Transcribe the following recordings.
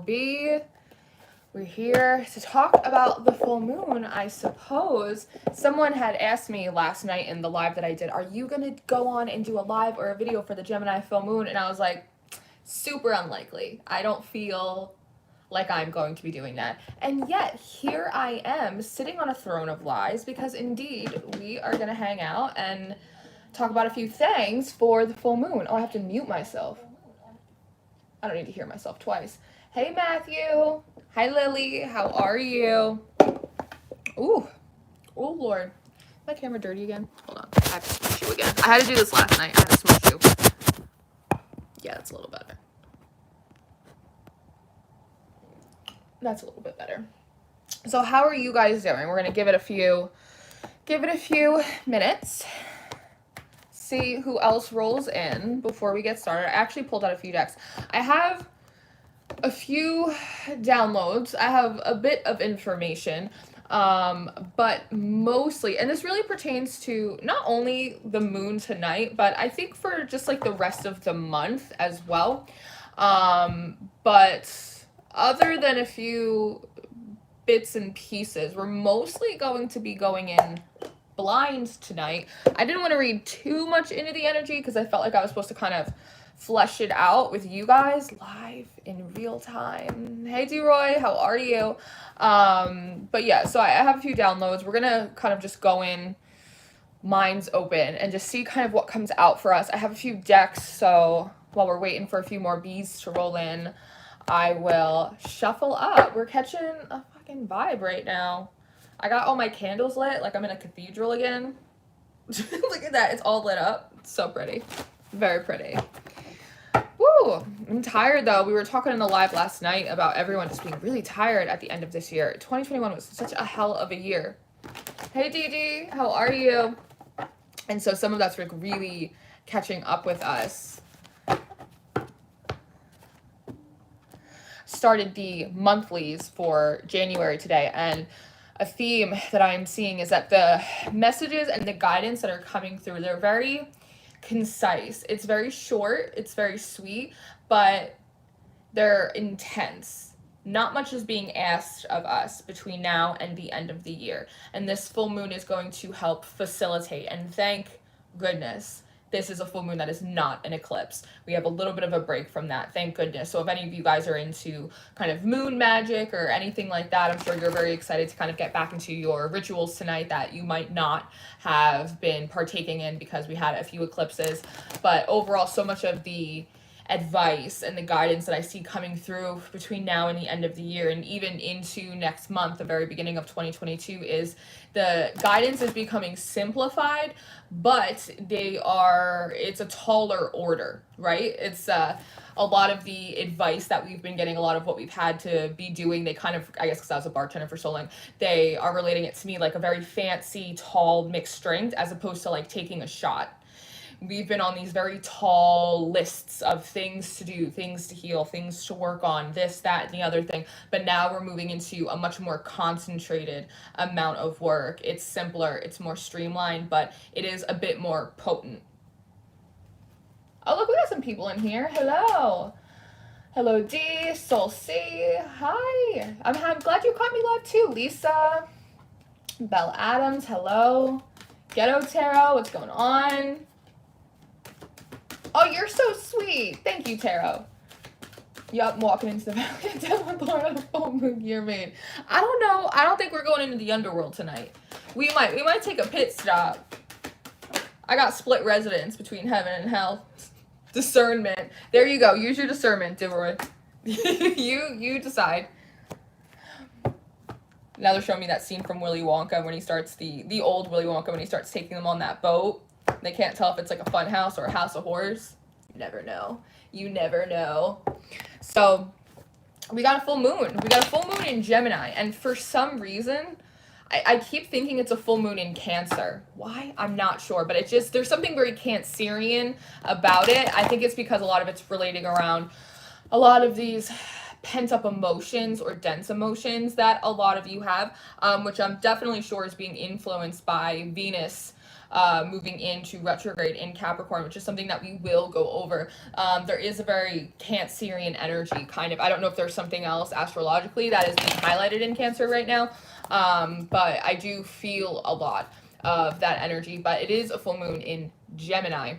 be. We're here to talk about the full moon, I suppose. Someone had asked me last night in the live that I did, are you going to go on and do a live or a video for the Gemini full moon? And I was like, super unlikely. I don't feel like I'm going to be doing that. And yet, here I am sitting on a throne of lies because indeed we are going to hang out and talk about a few things for the full moon. Oh, I have to mute myself. I don't need to hear myself twice. Hey, Matthew. Hi, Lily. How are you? Ooh. Oh, Lord. Is my camera dirty again? Hold on. I have to smush you again. I had to do this last night. I had to smush you. Yeah, that's a little better. That's a little bit better. So how are you guys doing? We're going to give it a few minutes. See who else rolls in before we get started. I actually pulled out a few decks. I have a few downloads. I have a bit of information, but mostly, and this really pertains to not only the moon tonight, but I think for just like the rest of the month as well. But other than a few bits and pieces, we're mostly going to be going in blinds tonight. I didn't want to read too much into the energy because I felt like I was supposed to kind of flesh it out with you guys live in real time. Hey D-Roy, how are you? But yeah, so I have a few downloads. We're gonna kind of just go in minds open and just see kind of what comes out for us. I have a few decks, so while we're waiting for a few more bees to roll in, I will shuffle up. We're catching a fucking vibe right now. I got all my candles lit, like I'm in a cathedral again. Look at that, it's all lit up. It's so pretty. Very pretty. Woo! I'm tired though. We were talking in the live last night about everyone just being really tired at the end of this year. 2021 was such a hell of a year. Hey Dee, how are you? And so some of that's like really catching up with us. Started the monthlies for January today, and a theme that I'm seeing is that the messages and the guidance that are coming through, they're very concise. It's very short, it's very sweet, but they're intense. Not much is being asked of us between now and the end of the year. And this full moon is going to help facilitate, and thank goodness this is a full moon that is not an eclipse. We have a little bit of a break from that, thank goodness. So if any of you guys are into kind of moon magic or anything like that, I'm sure you're very excited to kind of get back into your rituals tonight that you might not have been partaking in because we had a few eclipses. But overall, so much of the advice and the guidance that I see coming through between now and the end of the year and even into next month, the very beginning of 2022, is the guidance is becoming simplified, but it's a taller order, right? It's a lot of the advice that we've been getting, a lot of what we've had to be doing, they kind of, I guess because I was a bartender for so long, they are relating it to me like a very fancy, tall, mixed strength as opposed to like taking a shot. We've been on these very tall lists of things to do, things to heal, things to work on, this, that, and the other thing. But now we're moving into a much more concentrated amount of work. It's simpler, it's more streamlined, but it is a bit more potent. Oh, look, we got some people in here. Hello. Hello, D, Soul C. Hi. I'm glad you caught me live too, Lisa. Belle Adams, hello. Ghetto Tarot, what's going on? Oh, you're so sweet. Thank you, Tarot. Yup, walking into the valley of death with Lord of the full moon year made. I don't know. I don't think we're going into the underworld tonight. We might take a pit stop. I got split residence between heaven and hell. Discernment. There you go. Use your discernment, Deborah. you decide. Now they're showing me that scene from Willy Wonka when he starts the old Willy Wonka when he starts taking them on that boat. They can't tell if it's like a fun house or a house of horrors. You never know. You never know. So we got a full moon. We got a full moon in Gemini. And for some reason, I keep thinking it's a full moon in Cancer. Why? I'm not sure. But it's just, there's something very Cancerian about it. I think it's because a lot of it's relating around a lot of these pent up emotions or dense emotions that a lot of you have, which I'm definitely sure is being influenced by Venus moving into retrograde in Capricorn, which is something that we will go over. There is a very Cancerian energy, kind of. I don't know if there's something else astrologically that is being highlighted in Cancer right now, but I do feel a lot of that energy. But it is a full moon in Gemini.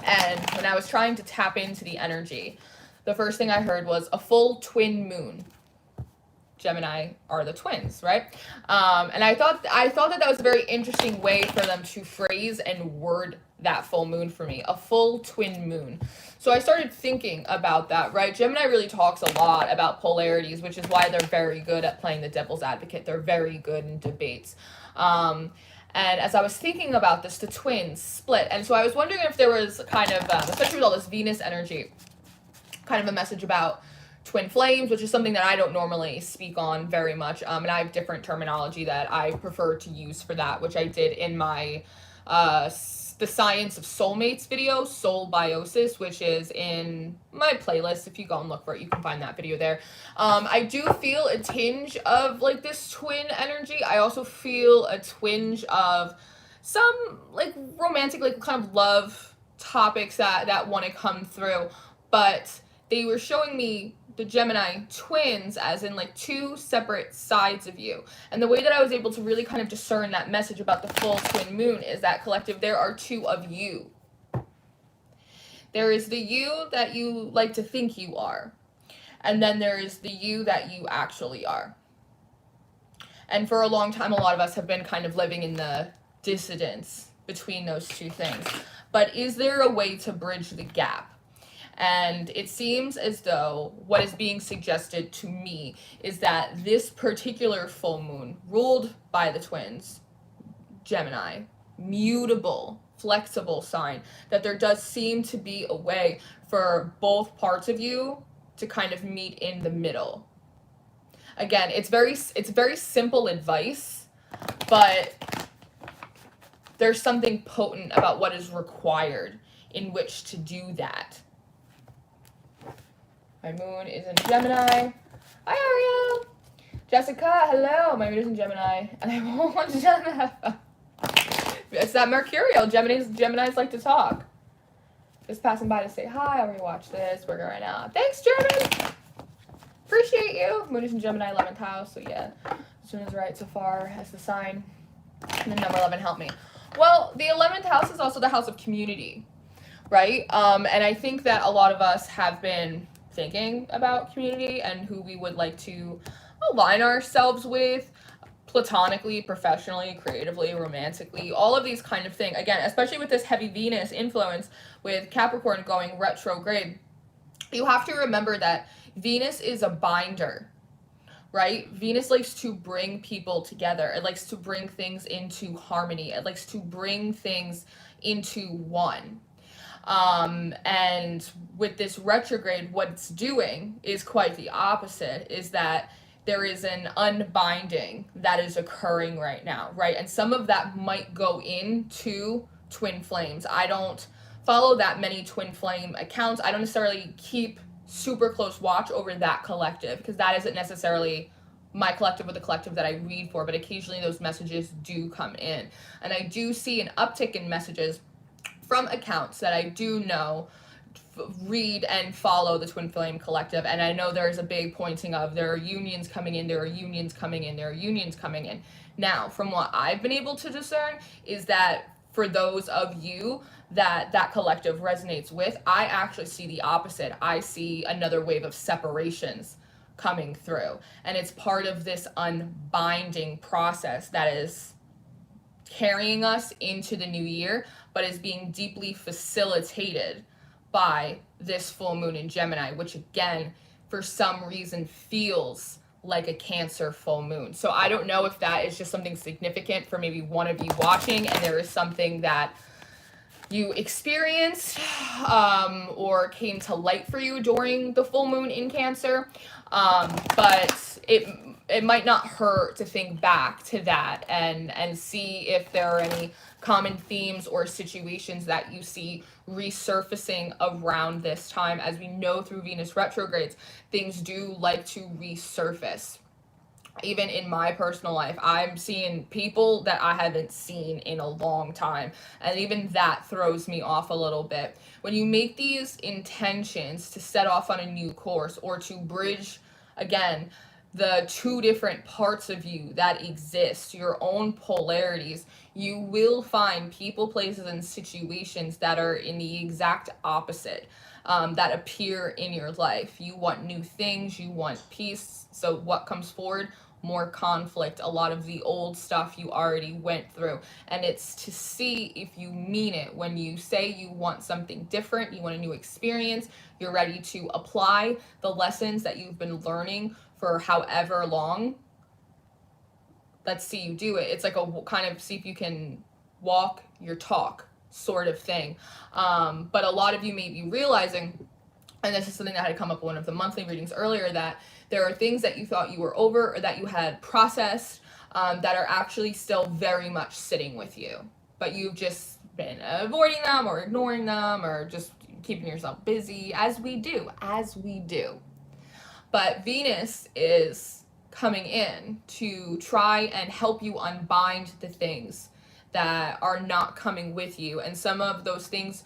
And when I was trying to tap into the energy, the first thing I heard was a full twin moon. Gemini are the twins, right? And I thought that was a very interesting way for them to phrase and word that full moon for me, a full twin moon. So I started thinking about that, right? Gemini really talks a lot about polarities, which is why they're very good at playing the devil's advocate. They're very good in debates. And as I was thinking about this, the twins split. And so I was wondering if there was kind of, especially with all this Venus energy, kind of a message about twin flames, which is something that I don't normally speak on very much. And I have different terminology that I prefer to use for that, which I did in my the Science of Soulmates video, Soul Biosis, which is in my playlist. If you go and look for it, you can find that video there. I do feel a tinge of like this twin energy. I also feel a twinge of some like romantic, like kind of love topics that want to come through. But they were showing me the Gemini twins as in like two separate sides of you. And the way that I was able to really kind of discern that message about the full twin moon is that collective, there are two of you. There is the you that you like to think you are. And then there is the you that you actually are. And for a long time, a lot of us have been kind of living in the dissidence between those two things. But is there a way to bridge the gap? And it seems as though what is being suggested to me is that this particular full moon, ruled by the twins, Gemini, mutable, flexible sign, that there does seem to be a way for both parts of you to kind of meet in the middle. Again, it's very simple advice, but there's something potent about what is required in which to do that. My moon is in Gemini. Hi, Ariel. Jessica, hello. My moon is in Gemini. And I won't want Gemini. It's that Mercurial. Geminis like to talk. Just passing by to say hi. I'll rewatch this. We're going right now. Thanks, German. Appreciate you. Moon is in Gemini, 11th house. So yeah, this one is right so far as the sign. And the number 11 helped me. Well, the 11th house is also the house of community, right? And I think that a lot of us have been thinking about community and who we would like to align ourselves with platonically, professionally, creatively, romantically, all of these kind of things. Again, especially with this heavy Venus influence with Capricorn going retrograde, you have to remember that Venus is a binder, right? Venus likes to bring people together. It likes to bring things into harmony. It likes to bring things into one. And with this retrograde, what it's doing is quite the opposite, is that there is an unbinding that is occurring right now, right? And some of that might go into twin flames. I don't follow that many twin flame accounts. I don't necessarily keep super close watch over that collective, because that isn't necessarily my collective or the collective that I read for, but occasionally those messages do come in. And I do see an uptick in messages from accounts that I do know read and follow the twin flame collective, and I know there's a big pointing of there are unions coming in, there are unions coming in, there are unions coming in. Now, from what I've been able to discern is that for those of you that collective resonates with, I actually see the opposite. I see another wave of separations coming through, and it's part of this unbinding process that is carrying us into the new year, but is being deeply facilitated by this full moon in Gemini, which again, for some reason feels like a Cancer full moon. So I don't know if that is just something significant for maybe one of you watching, and there is something that you experienced or came to light for you during the full moon in Cancer. But it might not hurt to think back to that and see if there are any common themes or situations that you see resurfacing around this time. As we know through Venus retrogrades, things do like to resurface even in my personal life, I'm seeing people that I haven't seen in a long time. And even that throws me off a little bit. When you make these intentions to set off on a new course or to bridge, again, the two different parts of you that exist, your own polarities, you will find people, places, and situations that are in the exact opposite, that appear in your life. You want new things, you want peace. So, what comes forward? More conflict, a lot of the old stuff you already went through. And it's to see if you mean it. When you say you want something different, you want a new experience, you're ready to apply the lessons that you've been learning for however long. Let's see you do it. It's like a kind of see if you can walk your talk sort of thing. But a lot of you may be realizing, and this is something that had come up in one of the monthly readings earlier, that there are things that you thought you were over or that you had processed, that are actually still very much sitting with you. But you've just been avoiding them or ignoring them or just keeping yourself busy, as we do. But Venus is coming in to try and help you unbind the things that are not coming with you. And some of those things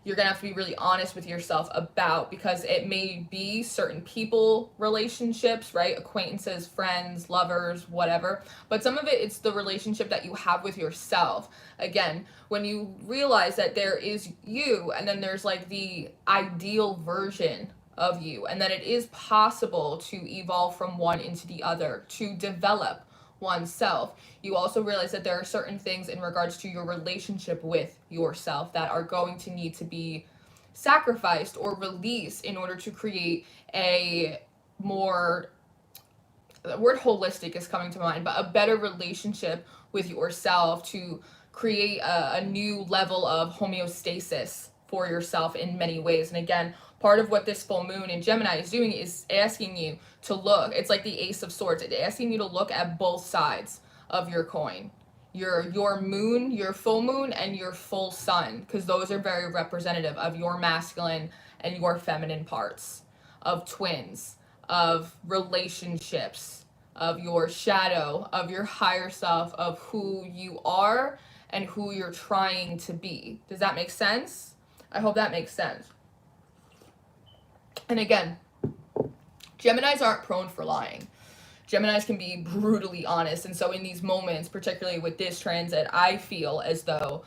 you're going to have to be really honest with yourself about, because it may be certain people, relationships, right? Acquaintances, friends, lovers, whatever. But some of it, it's the relationship that you have with yourself. Again, when you realize that there is you and then there's like the ideal version of you, and that it is possible to evolve from one into the other, to develop oneself. You also realize that there are certain things in regards to your relationship with yourself that are going to need to be sacrificed or released in order to create a more, the word holistic is coming to mind, but a better relationship with yourself, to create a new level of homeostasis for yourself in many ways. And again, part of what this full moon in Gemini is doing is asking you to look. It's like the Ace of Swords. It's asking you to look at both sides of your coin. Your moon, your full moon, and your full sun, because those are very representative of your masculine and your feminine parts, of twins, of relationships, of your shadow, of your higher self, of who you are and who you're trying to be. Does that make sense? I hope that makes sense. And again, Geminis aren't prone for lying. Geminis can be brutally honest. And so in these moments, particularly with this transit, I feel as though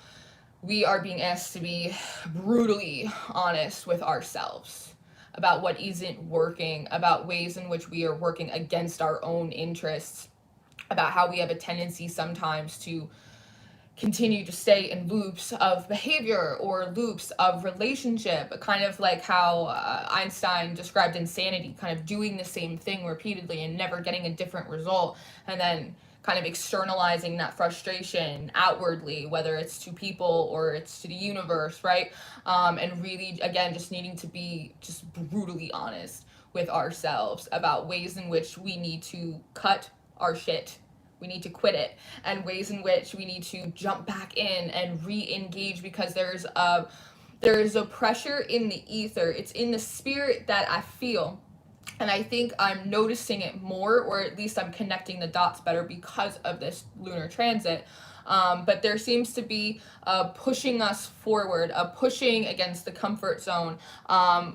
we are being asked to be brutally honest with ourselves about what isn't working, about ways in which we are working against our own interests, about how we have a tendency sometimes to continue to stay in loops of behavior or loops of relationship, kind of like how Einstein described insanity, kind of doing the same thing repeatedly and never getting a different result, and then kind of externalizing that frustration outwardly, whether it's to people or it's to the universe, right? And really, again, just needing to be just brutally honest with ourselves about ways in which we need to cut our shit, we need to quit it, and ways in which we need to jump back in and re-engage, because there's a pressure in the ether. It's in the spirit that I feel, and I think I'm noticing it more, or at least I'm connecting the dots better because of this lunar transit. But there seems to be pushing us forward, pushing against the comfort zone,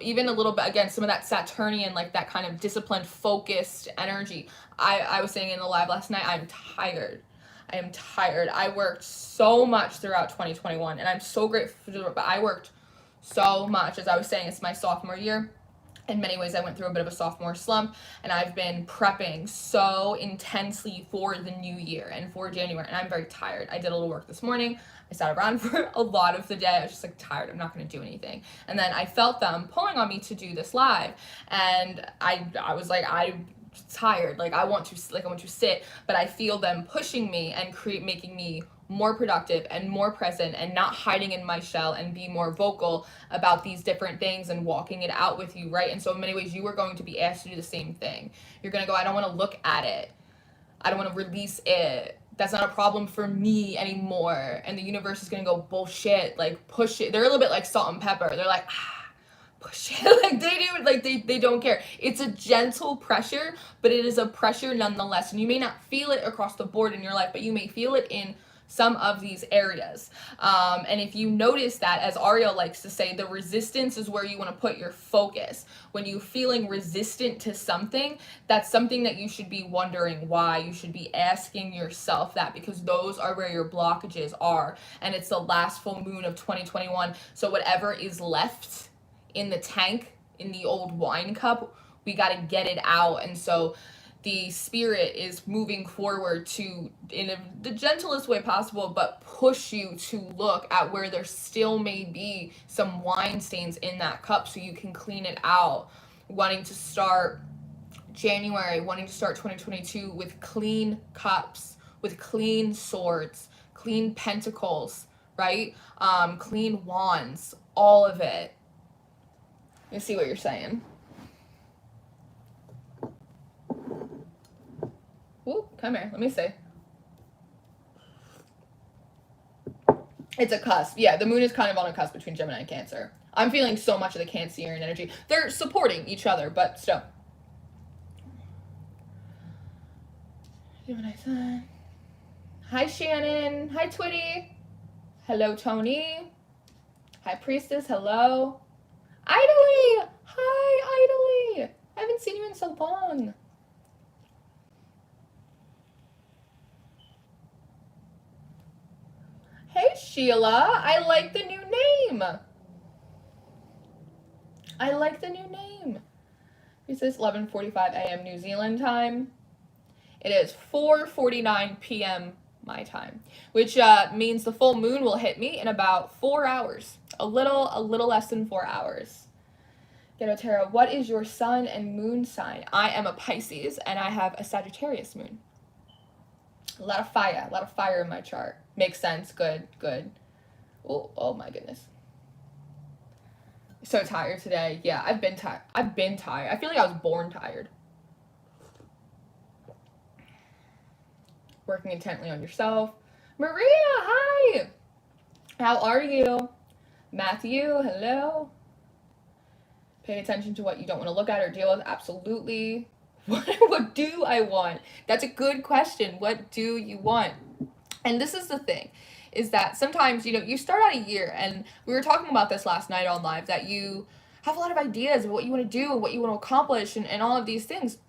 even a little bit against some of that Saturnian, like that kind of disciplined, focused energy. I was saying in the live last night, I'm tired. I am tired. I worked so much throughout 2021, and I'm so grateful for it, but I worked so much. As I was saying, it's my sophomore year. In many ways, I went through a bit of a sophomore slump, and I've been prepping so intensely for the new year and for January, and I'm very tired. I did a little work this morning. I sat around for a lot of the day. I was just like tired. I'm not going to do anything. And then I felt them pulling on me to do this live, and I was like, I'm tired. Like I want to sit, but I feel them pushing me and making me more productive and more present and not hiding in my shell, and be more vocal about these different things and walking it out with you, right? And so in many ways, you are going to be asked to do the same thing. You're going to go, I don't want to look at it. I don't want to release it. That's not a problem for me anymore. And the universe is going to go, bullshit, like push it. They're a little bit like salt and pepper. They're like, push it. Like they do, like they don't care. It's a gentle pressure, but it is a pressure nonetheless. And you may not feel it across the board in your life, but you may feel it in some of these areas. And if you notice that, as Ariel likes to say, the resistance is where you want to put your focus. When you're feeling resistant to something, that's something that you should be wondering why. You should be asking yourself that, because those are where your blockages are. And it's the last full moon of 2021. So whatever is left in the tank, in the old wine cup, we got to get it out. And so the spirit is moving forward to, in the gentlest way possible, but push you to look at where there still may be some wine stains in that cup so you can clean it out. Wanting to start January, wanting to start 2022 with clean cups, with clean swords, clean pentacles, right? Clean wands, all of it. Let me see what you're saying. Ooh, come here. Let me see. It's a cusp. Yeah, the moon is kind of on a cusp between Gemini and Cancer. I'm feeling so much of the Cancerian energy. They're supporting each other, but still. Gemini Sun. Hi, Shannon. Hi, Twitty. Hello, Tony. Hi, Priestess. Hello. Idly. Hi, Idly. I haven't seen you in so long. Hey, Sheila. I like the new name. I like the new name. Is this 11:45 a.m. New Zealand time? It is 4:49 p.m. my time, which means the full moon will hit me in about 4 hours. A little less than 4 hours. Ghetto Tarot, what is your sun and moon sign? I am a Pisces, and I have a Sagittarius moon. A lot of fire in my chart. Makes sense. Good. Oh my goodness. So tired today. Yeah, I've been tired. I feel like I was born tired. Working intently on yourself. Maria, hi. How are you? Matthew, hello. Pay attention to what you don't want to look at or deal with. Absolutely. What do I want? That's a good question. What do you want? And this is the thing, is that sometimes, you start out a year, and we were talking about this last night on live, that you have a lot of ideas of what you want to do and what you want to accomplish and all of these things.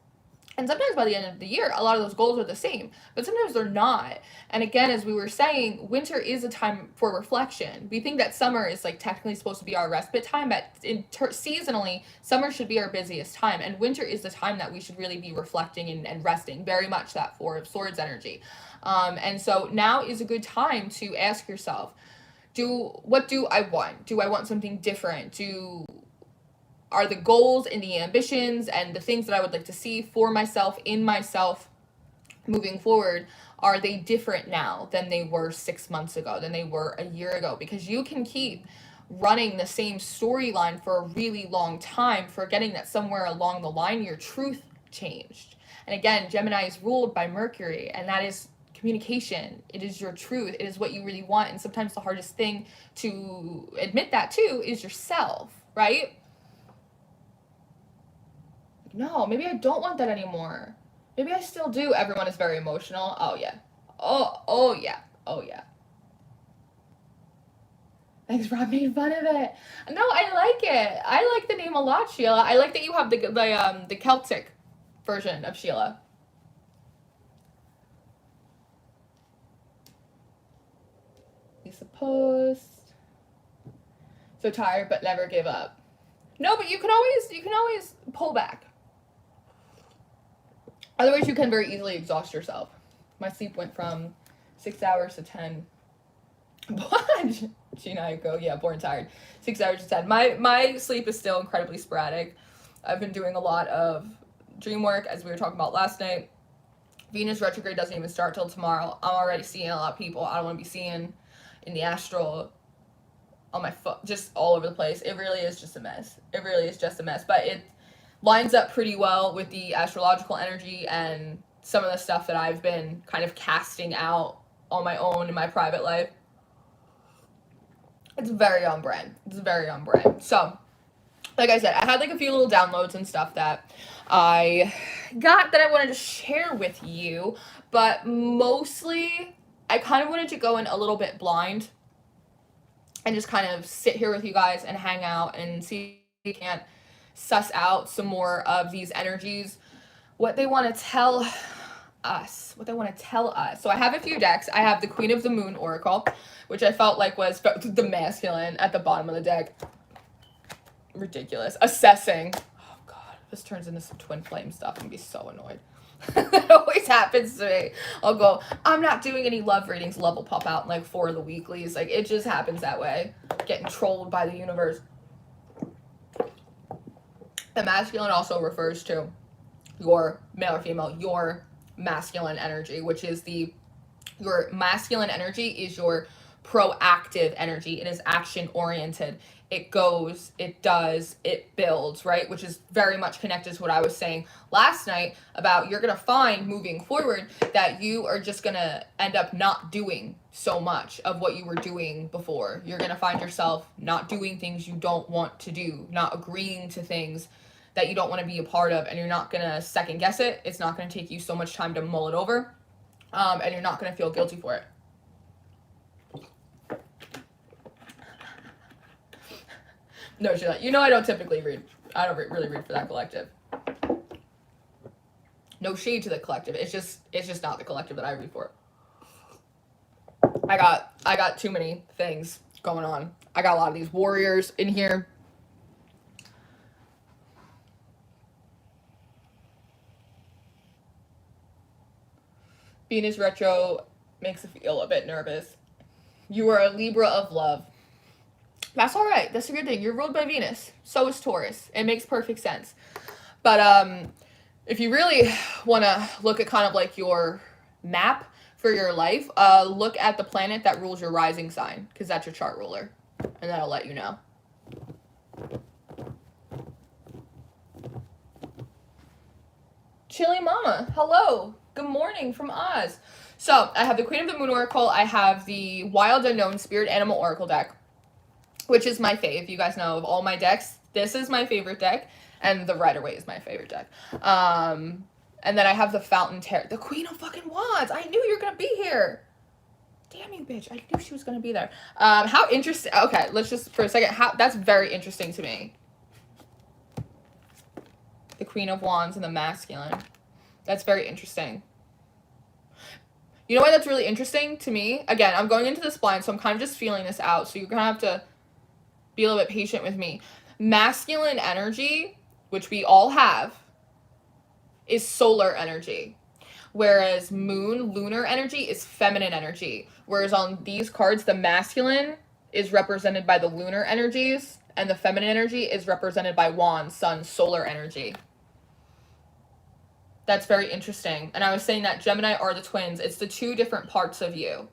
And sometimes by the end of the year, a lot of those goals are the same, but sometimes they're not. And again, as we were saying, winter is a time for reflection. We think that summer is like technically supposed to be our respite time, but seasonally, summer should be our busiest time. And winter is the time that we should really be reflecting and resting, very much that Four of Swords energy. And so now is a good time to ask yourself, what do I want? Do I want something different? Are the goals and the ambitions and the things that I would like to see for myself, in myself, moving forward, are they different now than they were 6 months ago, than they were a year ago? Because you can keep running the same storyline for a really long time, forgetting that somewhere along the line, your truth changed. And again, Gemini is ruled by Mercury, and that is communication. It is your truth. It is what you really want. And sometimes the hardest thing to admit that to is yourself, right? No, maybe I don't want that anymore. Maybe I still do. Everyone is very emotional. Oh, yeah. Oh, yeah. Thanks, Rob made fun of it. No, I like it. I like the name a lot, Sheila. I like that you have the Celtic version of Sheila. Lisa Post. So tired, but never give up. No, but you can always pull back. Otherwise, you can very easily exhaust yourself. My sleep went from 6 hours to 10. What? Gina, I go, yeah, born tired. 6 hours to 10. My sleep is still incredibly sporadic. I've been doing a lot of dream work, as we were talking about last night. Venus retrograde doesn't even start till tomorrow. I'm already seeing a lot of people I don't want to be seeing in the astral, on my phone, just all over the place. It really is just a mess. But it lines up pretty well with the astrological energy and some of the stuff that I've been kind of casting out on my own in my private life. It's very on brand. So like I said, I had like a few little downloads and stuff that I got that I wanted to share with you, but mostly I kind of wanted to go in a little bit blind and just kind of sit here with you guys and hang out and see if we can't suss out some more of these energies, what they want to tell us, So I have a few decks. I have the Queen of the Moon Oracle, which I felt like was the masculine at the bottom of the deck. Ridiculous. Assessing. Oh god, this turns into some twin flame stuff. I'm gonna be so annoyed. That always happens to me. I'll go, I'm not doing any love readings. Love will pop out in like 4 of the weeklies. Like, it just happens that way. Getting trolled by the universe. The masculine also refers to your male or female, your masculine energy, which is your masculine energy is your proactive energy. It is action oriented. It goes, it does, it builds, right? Which is very much connected to what I was saying last night about you're going to find moving forward that you are just going to end up not doing so much of what you were doing before. You're going to find yourself not doing things you don't want to do, not agreeing to things that you don't want to be a part of, and you're not going to second guess it. It's not going to take you so much time to mull it over, and you're not going to feel guilty for it. No, she's like, I don't typically read. I don't really read for that collective. No shade to the collective. It's just not the collective that I read for. I got too many things going on. I got a lot of these warriors in here. Venus retro makes me feel a bit nervous. You are a Libra of love. That's all right. That's a good thing. You're ruled by Venus. So is Taurus. It makes perfect sense. But if you really want to look at kind of like your map for your life, look at the planet that rules your rising sign, because that's your chart ruler, and that'll let you know. Chili Mama, hello. Good morning from Oz. So I have the Queen of the Moon Oracle. I have the Wild Unknown Spirit Animal Oracle deck, which is my fave. You guys know of all my decks, this is my favorite deck, and the Rider-Waite is my favorite deck. And then I have the Fountain Tarot, the Queen of fucking Wands. I knew you were gonna be here. Damn you, bitch. I knew she was gonna be there. How interesting. Okay, let's just for a second. That's very interesting to me. The Queen of Wands and the masculine. That's very interesting. You know why that's really interesting to me? Again, I'm going into this blind, so I'm kind of just feeling this out. So you're gonna have to be a little bit patient with me. Masculine energy, which we all have, is solar energy. Whereas lunar energy is feminine energy. Whereas on these cards, the masculine is represented by the lunar energies, and the feminine energy is represented by Wands, Sun, solar energy. That's very interesting. And I was saying that Gemini are the twins. It's the two different parts of you.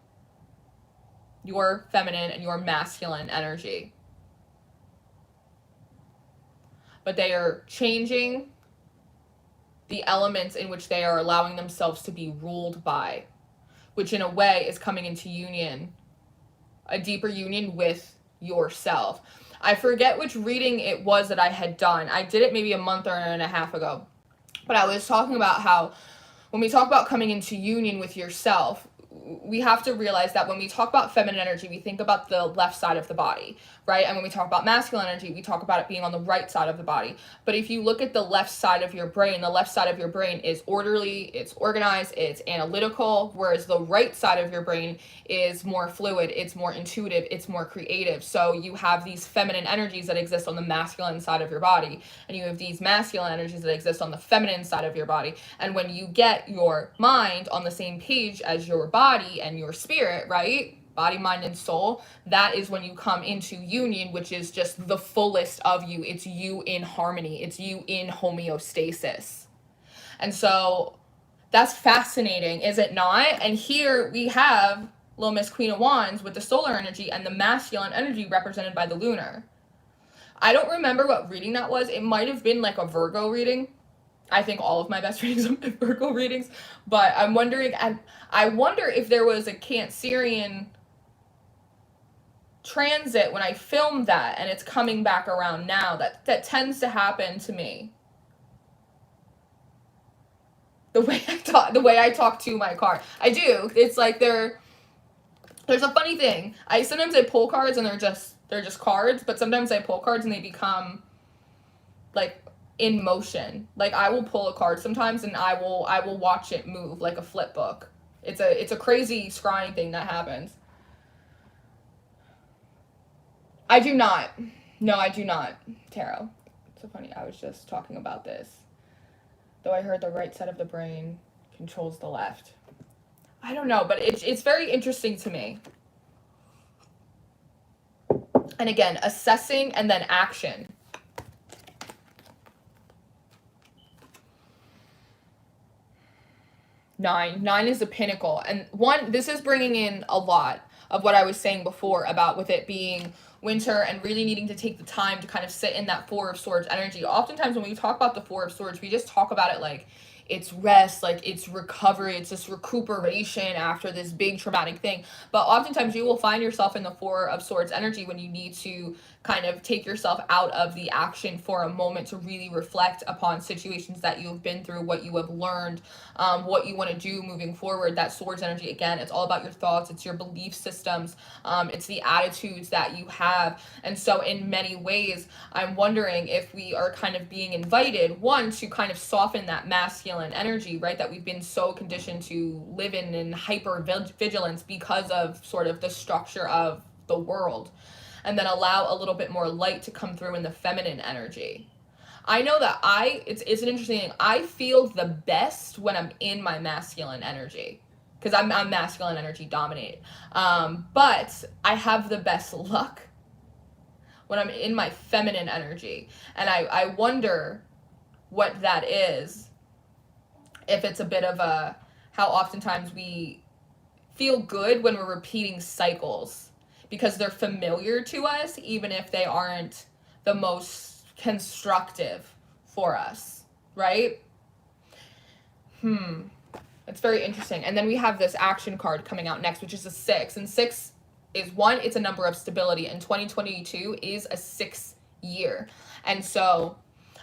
Your feminine and your masculine energy. But they are changing the elements in which they are allowing themselves to be ruled by, which in a way is coming into union, a deeper union with yourself. I forget which reading it was that I had done. I did it maybe a month and a half ago. But I was talking about how when we talk about coming into union with yourself, we have to realize that when we talk about feminine energy, we think about the left side of the body, right? And when we talk about masculine energy, we talk about it being on the right side of the body. But if you look at the left side of your brain, the left side of your brain is orderly, it's organized, it's analytical, whereas the right side of your brain is more fluid, it's more intuitive, it's more creative. So you have these feminine energies that exist on the masculine side of your body, and you have these masculine energies that exist on the feminine side of your body. And when you get your mind on the same page as your body and your spirit, right? Body, mind, and soul, that is when you come into union, which is just the fullest of you. It's you in harmony. It's you in homeostasis. And so that's fascinating, is it not? And here we have Little Miss Queen of Wands with the solar energy and the masculine energy represented by the lunar. I don't remember what reading that was. It might have been like a Virgo reading. I think all of my best readings are Virgo readings. But I'm wondering, I wonder if there was a Cancerian transit when I filmed that and it's coming back around now. That tends to happen to me. The way I talk to my card. I do. It's like there's a funny thing. Sometimes I pull cards and they're just cards, but sometimes I pull cards and they become like in motion. Like I will pull a card sometimes and I will watch it move like a flip book. It's a crazy scrying thing that happens. I do not. No, I do not. Tarot. It's so funny. I was just talking about this. Though I heard the right side of the brain controls the left. I don't know, but it's very interesting to me. And again, assessing and then action. Nine is the pinnacle. And this is bringing in a lot of what I was saying before about with it being winter and really needing to take the time to kind of sit in that Four of Swords energy. Oftentimes when we talk about the Four of Swords, we just talk about it like it's rest, like it's recovery, it's this recuperation after this big traumatic thing. But oftentimes you will find yourself in the Four of Swords energy when you need to kind of take yourself out of the action for a moment to really reflect upon situations that you've been through, what you have learned, what you want to do moving forward. That Swords energy, again, it's all about your thoughts, it's your belief systems, it's the attitudes that you have. And so in many ways, I'm wondering if we are kind of being invited, one, to kind of soften that masculine energy, right, that we've been so conditioned to live in hyper vigilance because of sort of the structure of the world, and then allow a little bit more light to come through in the feminine energy. I know that it's an interesting thing. I feel the best when I'm in my masculine energy because I'm masculine energy dominated. But I have the best luck when I'm in my feminine energy. And I wonder what that is. If it's a bit of how oftentimes we feel good when we're repeating cycles because they're familiar to us, even if they aren't the most constructive for us, right? It's very interesting. And then we have this action card coming out next, which is a 6. And 6 is one, it's a number of stability. And 2022 is a 6th year. And so,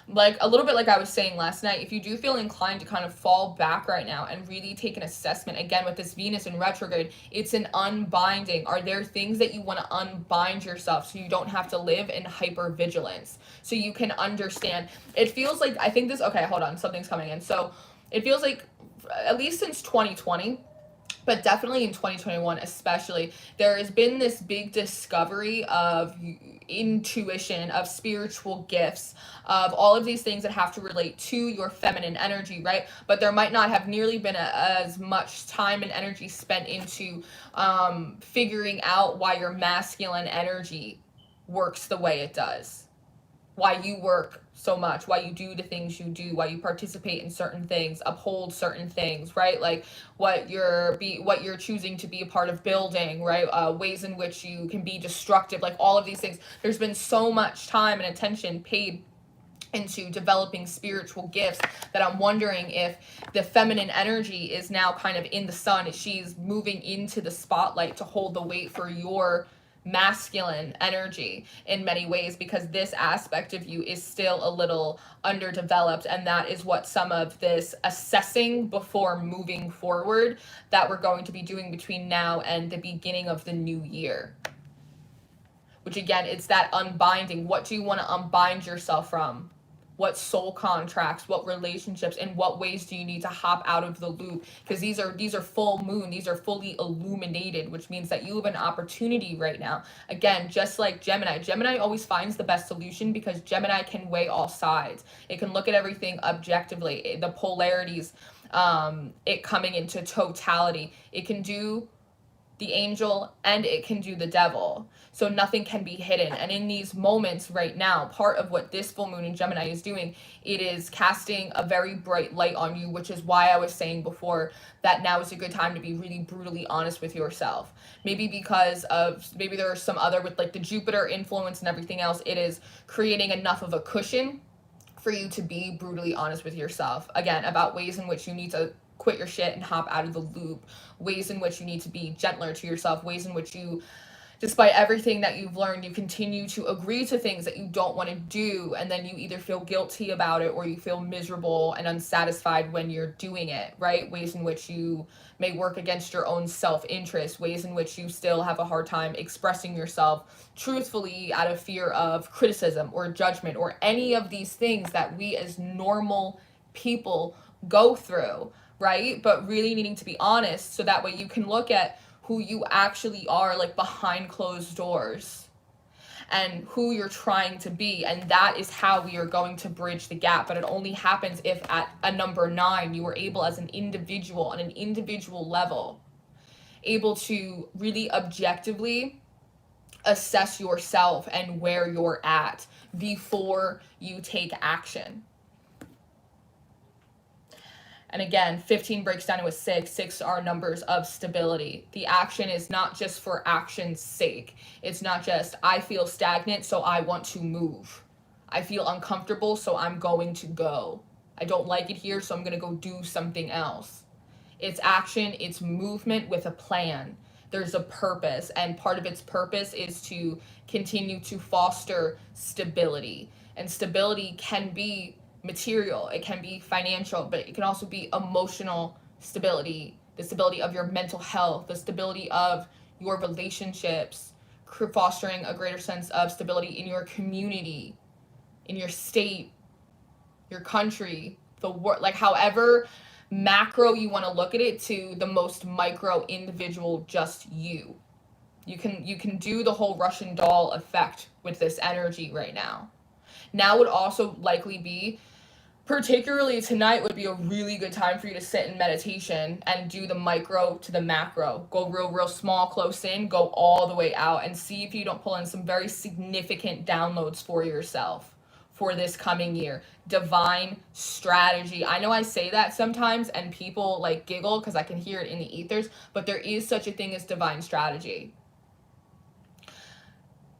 like a little bit like I was saying last night, if you do feel inclined to kind of fall back right now and really take an assessment, again, with this Venus in retrograde, it's an unbinding. Are there things that you want to unbind yourself so you don't have to live in hypervigilance? So you can understand. It feels like, I think this, okay, hold on, something's coming in. So it feels like, at least since 2020, but definitely in 2021 especially, there has been this big discovery of intuition, of spiritual gifts, of all of these things that have to relate to your feminine energy, right? But there might not have nearly been as much time and energy spent into figuring out why your masculine energy works the way it does, why you work so much, why you do the things you do, why you participate in certain things, uphold certain things, right? Like what you're choosing to be a part of building, right? Ways in which you can be destructive, like all of these things. There's been so much time and attention paid into developing spiritual gifts that I'm wondering if the feminine energy is now kind of in the sun. She's moving into the spotlight to hold the weight for your masculine energy in many ways, because this aspect of you is still a little underdeveloped, and that is what some of this assessing before moving forward that we're going to be doing between now and the beginning of the new year. Which again, it's that unbinding. What do you want to unbind yourself from? What soul contracts, what relationships, in what ways do you need to hop out of the loop? Because these are full moon, these are fully illuminated, which means that you have an opportunity right now. Again, just like Gemini always finds the best solution because Gemini can weigh all sides. It can look at everything objectively, the polarities, it coming into totality. It can do the angel and it can do the devil. So nothing can be hidden. And in these moments right now, part of what this full moon in Gemini is doing, it is casting a very bright light on you, which is why I was saying before that now is a good time to be really brutally honest with yourself. Maybe because maybe there are some other, with like the Jupiter influence and everything else, it is creating enough of a cushion for you to be brutally honest with yourself. Again, about ways in which you need to quit your shit and hop out of the loop, ways in which you need to be gentler to yourself, ways in which you despite everything that you've learned, you continue to agree to things that you don't want to do, and then you either feel guilty about it or you feel miserable and unsatisfied when you're doing it, right? Ways in which you may work against your own self-interest, ways in which you still have a hard time expressing yourself truthfully out of fear of criticism or judgment or any of these things that we as normal people go through, right? But really needing to be honest so that way you can look at who you actually are, like behind closed doors, and who you're trying to be. And that is how we are going to bridge the gap. But it only happens if at a number 9, you are able as an individual, on an individual level, able to really objectively assess yourself and where you're at before you take action. And again, 15 breaks down to a 6. 6 are numbers of stability. The action is not just for action's sake. It's not just, I feel stagnant, so I want to move. I feel uncomfortable, so I'm going to go. I don't like it here, so I'm going to go do something else. It's action, it's movement with a plan. There's a purpose, and part of its purpose is to continue to foster stability. And stability can be material, it can be financial, but it can also be emotional stability, the stability of your mental health, the stability of your relationships, fostering a greater sense of stability in your community, in your state, your country, the world, like however macro you want to look at it to the most micro individual, just you. You can do the whole Russian doll effect with this energy right now. Now would also likely be, particularly tonight, would be a really good time for you to sit in meditation and do the micro to the macro. Go real small, close in, go all the way out, and see if you don't pull in some very significant downloads for yourself for this coming year. Divine strategy. I know I say that sometimes and people like giggle because I can hear it in the ethers, but there is such a thing as divine strategy.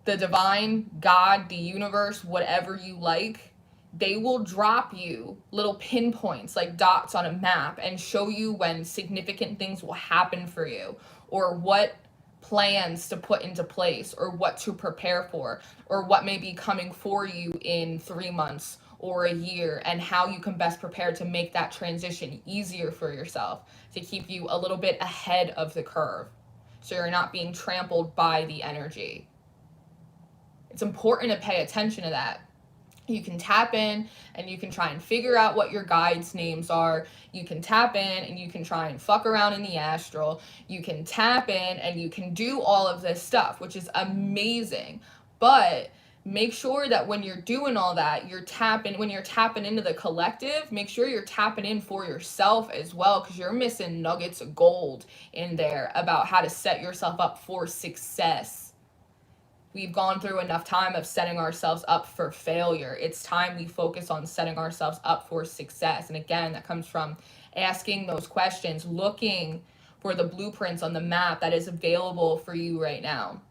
The divine, God, the universe, whatever you like, they will drop you little pinpoints like dots on a map and show you when significant things will happen for you, or what plans to put into place, or what to prepare for, or what may be coming for you in 3 months or a year, and how you can best prepare to make that transition easier for yourself, to keep you a little bit ahead of the curve so you're not being trampled by the energy. It's important to pay attention to that. You can tap in and you can try and figure out what your guides' names are. You can tap in and you can try and fuck around in the astral. You can tap in and you can do all of this stuff, which is amazing. But make sure that when you're doing all that, when you're tapping into the collective, make sure you're tapping in for yourself as well, because you're missing nuggets of gold in there about how to set yourself up for success. We've gone through enough time of setting ourselves up for failure. It's time we focus on setting ourselves up for success. And again, that comes from asking those questions, looking for the blueprints on the map that is available for you right now.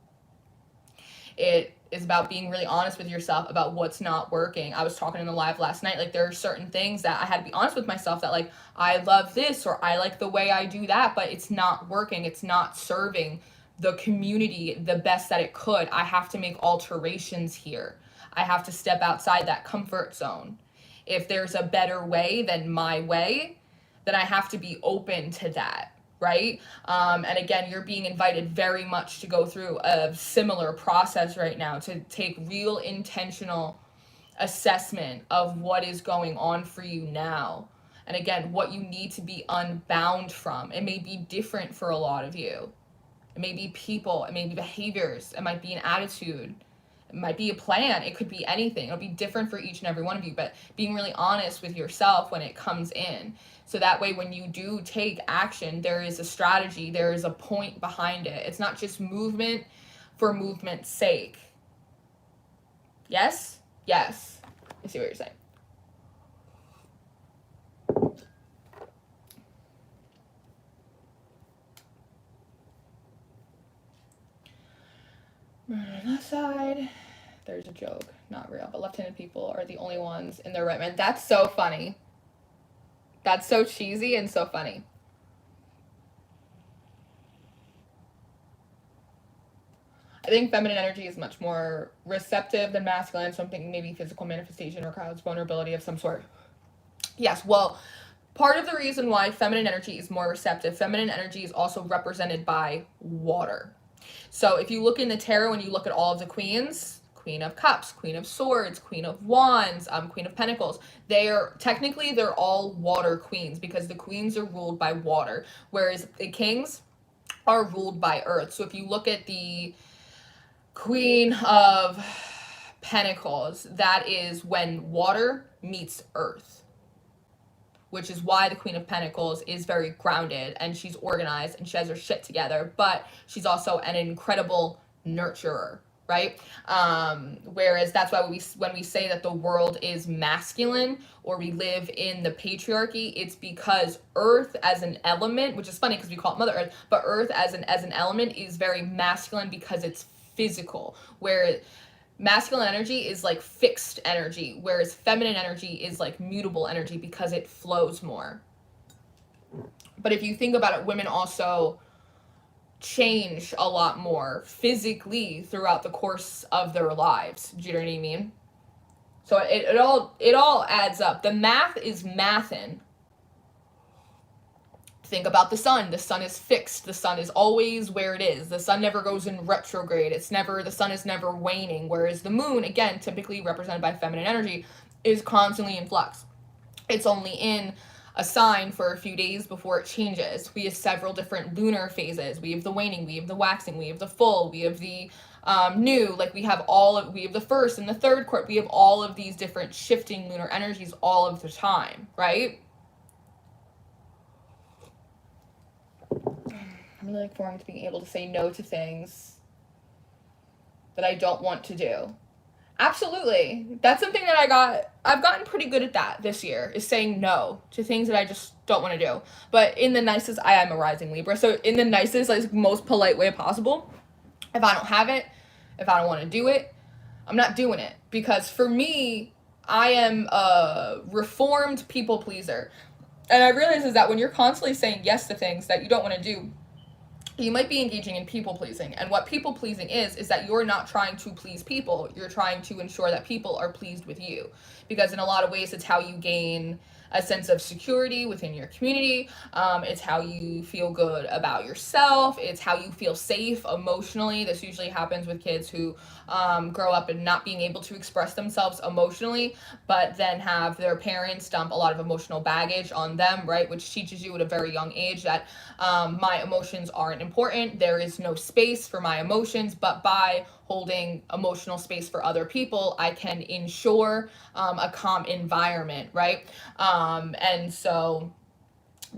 It is about being really honest with yourself about what's not working. I was talking in the live last night, like there are certain things that I had to be honest with myself that like, I love this or I like the way I do that, but it's not working. It's not serving the community the best that it could. I have to make alterations here. I have to step outside that comfort zone. If there's a better way than my way, then I have to be open to that, right? And again, you're being invited very much to go through a similar process right now, to take real intentional assessment of what is going on for you now. And again, what you need to be unbound from. It may be different for a lot of you. It may be people, it may be behaviors, it might be an attitude, it might be a plan, it could be anything. It'll be different for each and every one of you, but being really honest with yourself when it comes in. So that way when you do take action, there is a strategy, there is a point behind it. It's not just movement for movement's sake. Yes? Yes. I see what you're saying. On that side, there's a joke, not real, but left-handed people are the only ones in their right mind. That's so funny. That's so cheesy and so funny. I think feminine energy is much more receptive than masculine, something maybe physical manifestation or crowds vulnerability of some sort. Yes, well, part of the reason why feminine energy is more receptive, feminine energy is also represented by water. So if you look in the tarot and you look at all of the queens, Queen of Cups, Queen of Swords, Queen of Wands, Queen of Pentacles, they're all water queens because the queens are ruled by water, whereas the kings are ruled by earth. So if you look at the Queen of Pentacles, that is when water meets earth, which is why the Queen of Pentacles is very grounded and she's organized and she has her shit together, but she's also an incredible nurturer, right? Whereas that's why when we say that the world is masculine or we live in the patriarchy, it's because earth as an element, which is funny because we call it Mother Earth, but earth as an element is very masculine because it's physical, where masculine energy is like fixed energy, whereas feminine energy is like mutable energy because it flows more. But if you think about it, women also change a lot more physically throughout the course of their lives. Do you know what I mean? So it all adds up. The math is mathin'. Think about the sun. The sun is fixed. The sun is always where it is. The sun never goes in retrograde. The sun is never waning. Whereas the moon, again, typically represented by feminine energy, is constantly in flux. It's only in a sign for a few days before it changes. We have several different lunar phases. We have the waning, we have the waxing, we have the full, we have the new, like we have the first and the third quarter. We have all of these different shifting lunar energies all of the time, right? I'm really looking forward to being able to say no to things that I don't want to do. Absolutely. That's something that I've gotten pretty good at that this year, is saying no to things that I just don't want to do. But in the nicest, I am a rising Libra, so in the nicest, like most polite way possible, if I don't have it, if I don't want to do it, I'm not doing it. Because for me, I am a reformed people pleaser. And I realize is that when you're constantly saying yes to things that you don't want to do, you might be engaging in people pleasing. And what people pleasing is that you're not trying to please people. You're trying to ensure that people are pleased with you. Because in a lot of ways, it's how you gain a sense of security within your community. It's how you feel good about yourself. It's how you feel safe emotionally. This usually happens with kids who grow up and not being able to express themselves emotionally, but then have their parents dump a lot of emotional baggage on them, right? Which teaches you at a very young age that my emotions aren't important. There is no space for my emotions, but by holding emotional space for other people, I can ensure a calm environment, right? And so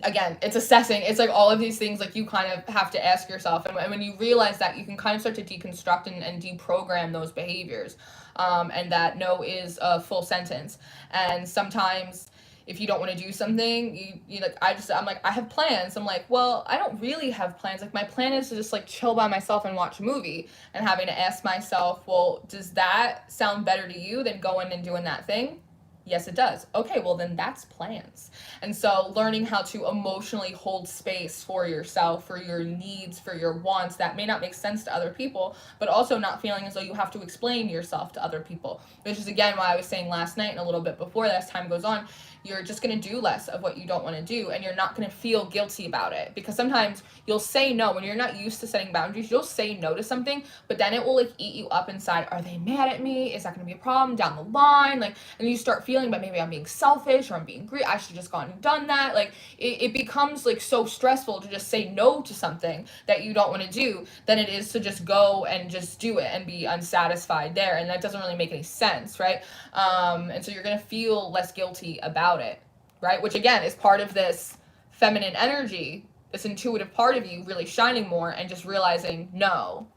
again, it's assessing. It's like all of these things, like you kind of have to ask yourself. And when you realize that, you can kind of start to deconstruct and deprogram those behaviors. And that no is a full sentence. And sometimes if you don't want to do something, you like, I'm like, I have plans. I'm like, well, I don't really have plans. Like my plan is to just like chill by myself and watch a movie, and having to ask myself, well, does that sound better to you than going and doing that thing? Yes, it does. Okay, well then that's plans. And so learning how to emotionally hold space for yourself, for your needs, for your wants that may not make sense to other people, but also not feeling as though you have to explain yourself to other people. Which is again why I was saying last night and a little bit before that, as time goes on, you're just going to do less of what you don't want to do, and you're not going to feel guilty about it. Because sometimes you'll say no when you're not used to setting boundaries. You'll say no to something, but then it will like eat you up inside. Are they mad at me? Is that going to be a problem down the line? Like, and you start feeling, but maybe I'm being selfish or I'm being greedy. I should have just gone and done that. Like it becomes like so stressful to just say no to something that you don't want to do than it is to just go and just do it and be unsatisfied there. And that doesn't really make any sense, right? And so you're going to feel less guilty about it, right? Which again is part of this feminine energy, this intuitive part of you really shining more and just realizing no,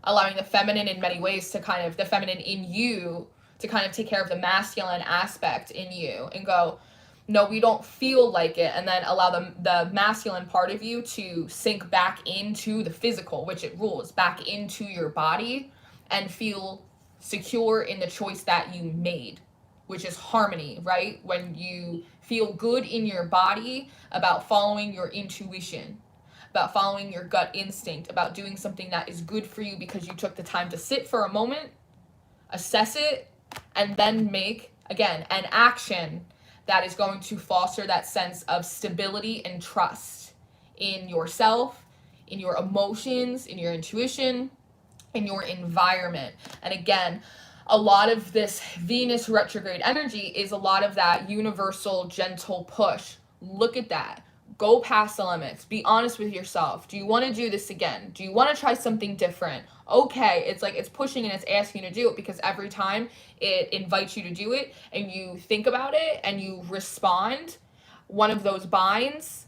allowing the feminine in many ways to kind of, the feminine in you to kind of take care of the masculine aspect in you and go, no, we don't feel like it, and then allow the masculine part of you to sink back into the physical, which it rules, back into your body and feel secure in the choice that you made, which is harmony, right? When you feel good in your body about following your intuition, about following your gut instinct, about doing something that is good for you because you took the time to sit for a moment, assess it, and then make, again, an action that is going to foster that sense of stability and trust in yourself, in your emotions, in your intuition, in your environment. And again, a lot of this Venus retrograde energy is a lot of that universal gentle push. Look at that. Go past the limits. Be honest with yourself. Do you want to do this again? Do you want to try something different? Okay, it's like it's pushing and it's asking you to do it, because every time it invites you to do it and you think about it and you respond, one of those binds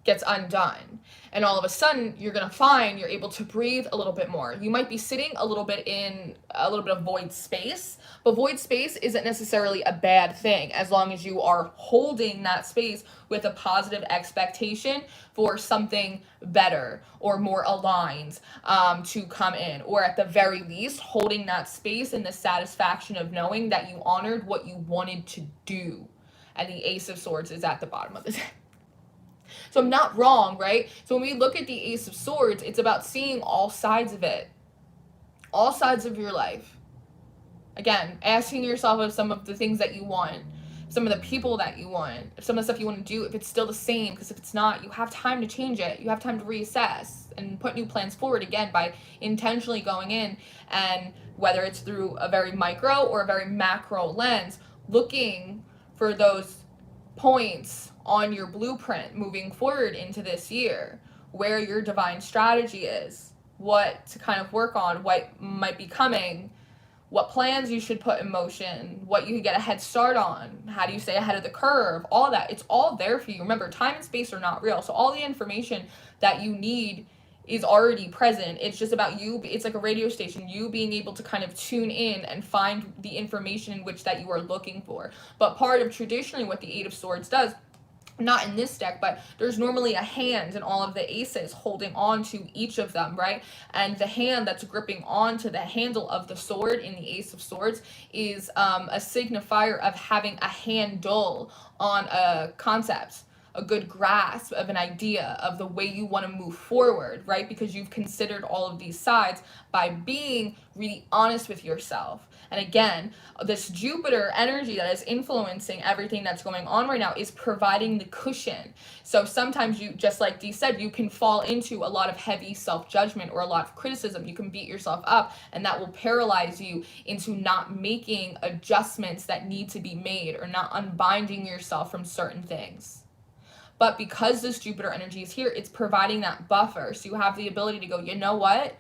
gets undone. And all of a sudden, you're going to find you're able to breathe a little bit more. You might be sitting a little bit in a little bit of void space, but void space isn't necessarily a bad thing as long as you are holding that space with a positive expectation for something better or more aligned to come in, or at the very least, holding that space in the satisfaction of knowing that you honored what you wanted to do. And the Ace of Swords is at the bottom of the deck. So I'm not wrong, right? So when we look at the Ace of Swords, it's about seeing all sides of it, all sides of your life. Again, asking yourself if some of the things that you want, some of the people that you want, if some of the stuff you want to do, if it's still the same, because if it's not, you have time to change it. You have time to reassess and put new plans forward, again, by intentionally going in, and whether it's through a very micro or a very macro lens, looking for those points on your blueprint moving forward into this year, where your divine strategy is, what to kind of work on, what might be coming, what plans you should put in motion, what you can get a head start on, how do you stay ahead of the curve, all that. It's all there for you. Remember, time and space are not real, so all the information that you need is already present. It's just about you. It's like a radio station, you being able to kind of tune in and find the information in which that you are looking for. But part of traditionally what the Eight of Swords does, not in this deck, but there's normally a hand in all of the aces holding on to each of them, right? And the hand that's gripping onto the handle of the sword in the Ace of Swords is a signifier of having a handle on a concept, a good grasp of an idea of the way you want to move forward, right? Because you've considered all of these sides by being really honest with yourself. And again, this Jupiter energy that is influencing everything that's going on right now is providing the cushion. So sometimes you, just like Dee said, you can fall into a lot of heavy self-judgment or a lot of criticism. You can beat yourself up, and that will paralyze you into not making adjustments that need to be made, or not unbinding yourself from certain things. But because this Jupiter energy is here, it's providing that buffer. So you have the ability to go, you know what?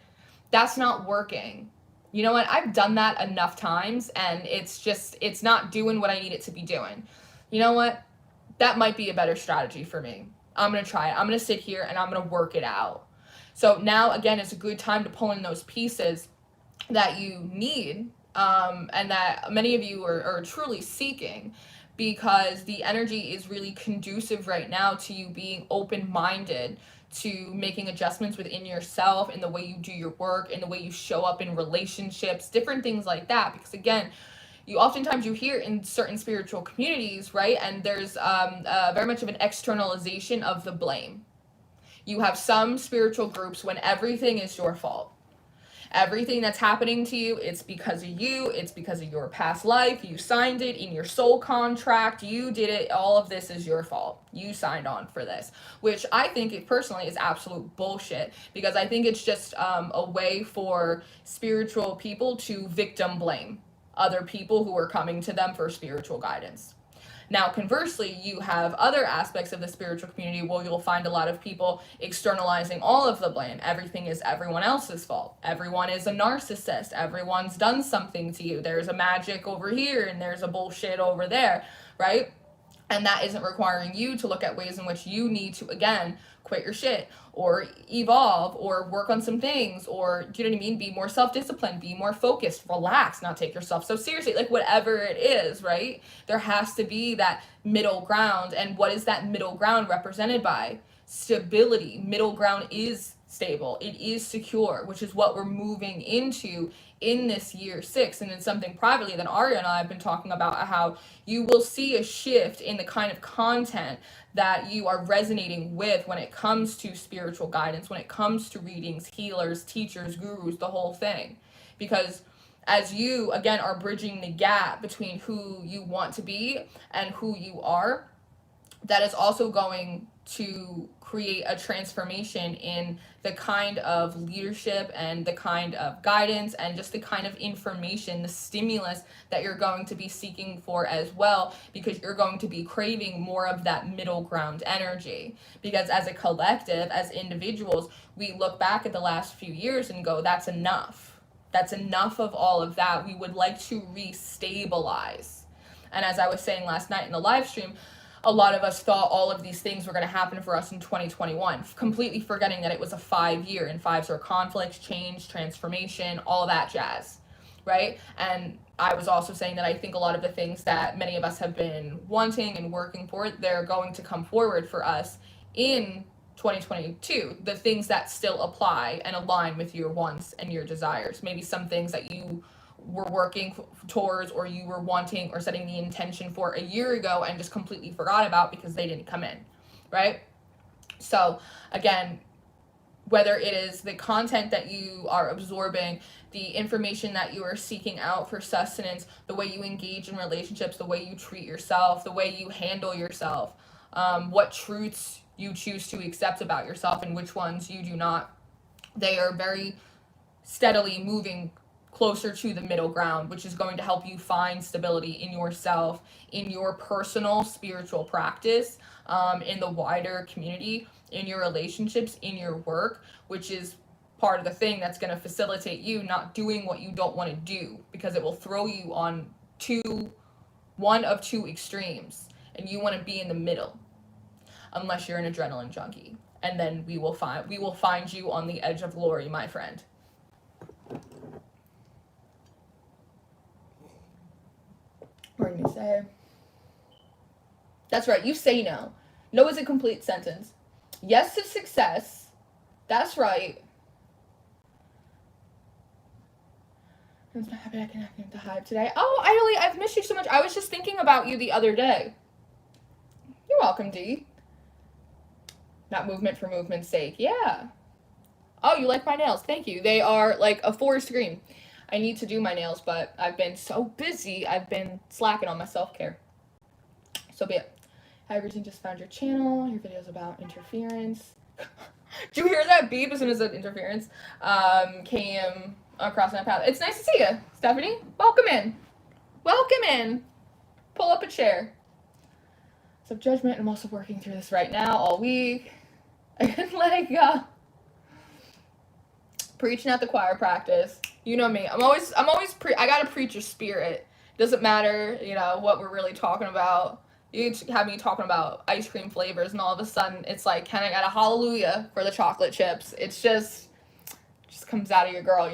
That's not working. You know what? I've done that enough times, and it's not doing what I need it to be doing. You know what? That might be a better strategy for me. I'm going to try it. I'm going to sit here and I'm going to work it out. So now, again, it's a good time to pull in those pieces that you need, and that many of you are truly seeking, because the energy is really conducive right now to you being open-minded to making adjustments within yourself, in the way you do your work, in the way you show up in relationships, different things like that. Because again, oftentimes you hear in certain spiritual communities, right, and there's very much of an externalization of the blame. You have some spiritual groups when everything is your fault. Everything that's happening to you, it's because of you, it's because of your past life, you signed it in your soul contract, you did it, all of this is your fault. You signed on for this, which I think it personally is absolute bullshit, because I think it's just a way for spiritual people to victim blame other people who are coming to them for spiritual guidance. Now, conversely, you have other aspects of the spiritual community where you'll find a lot of people externalizing all of the blame. Everything is everyone else's fault. Everyone is a narcissist. Everyone's done something to you. There's a magic over here and there's a bullshit over there, right? And that isn't requiring you to look at ways in which you need to, again, quit your shit or evolve or work on some things, or, do you know what I mean? Be more self-disciplined, be more focused, relax, not take yourself so seriously, like whatever it is, right? There has to be that middle ground. And what is that middle ground represented by? Stability. Middle ground is stable. It is secure, which is what we're moving into in this year 6. And it's something privately that Arya and I have been talking about, how you will see a shift in the kind of content that you are resonating with when it comes to spiritual guidance, when it comes to readings, healers, teachers, gurus, the whole thing. Because as you, again, are bridging the gap between who you want to be and who you are, that is also going to create a transformation in the kind of leadership and the kind of guidance and just the kind of information, the stimulus that you're going to be seeking for as well, because you're going to be craving more of that middle ground energy. Because as a collective, as individuals, we look back at the last few years and go, that's enough. That's enough of all of that. We would like to restabilize. And as I was saying last night in the live stream, a lot of us thought all of these things were going to happen for us in 2021, completely forgetting that it was a 5-year, and 5s are conflicts, change, transformation, all that jazz, right? And I was also saying that I think a lot of the things that many of us have been wanting and working for, they're going to come forward for us in 2022, the things that still apply and align with your wants and your desires. Maybe some things that you were working towards or you were wanting or setting the intention for a year ago and just completely forgot about because they didn't come in, right? So again, whether it is the content that you are absorbing, the information that you are seeking out for sustenance, the way you engage in relationships, the way you treat yourself, the way you handle yourself, what truths you choose to accept about yourself and which ones you do not, they are very steadily moving closer to the middle ground, which is going to help you find stability in yourself, in your personal spiritual practice, in the wider community, in your relationships, in your work, which is part of the thing that's going to facilitate you not doing what you don't want to do, because it will throw you on one of two extremes, and you want to be in the middle, unless you're an adrenaline junkie, and then we will find you on the edge of glory, my friend. What did you say? That's right, you say no. No is a complete sentence. Yes to success. That's right. I'm so happy I can have the Hive today. Oh, I've missed you so much. I was just thinking about you the other day. You're welcome, D. Not movement for movement's sake. Yeah. Oh, you like my nails. Thank you. They are like a forest green. I need to do my nails, but I've been so busy. I've been slacking on my self-care. So be it. Hi, everything, just found your channel. Your video's about interference. Did you hear that beep as soon as that interference came across my path? It's nice to see you, Stephanie. Welcome in. Welcome in. Pull up a chair. So judgment, I'm also working through this right now all week. I couldn't let it go. Preaching at the choir practice. You know me. I gotta preach your spirit. Doesn't matter, what we're really talking about. You have me talking about ice cream flavors, and all of a sudden it's like, kind of got a hallelujah for the chocolate chips. It's just comes out of your girl,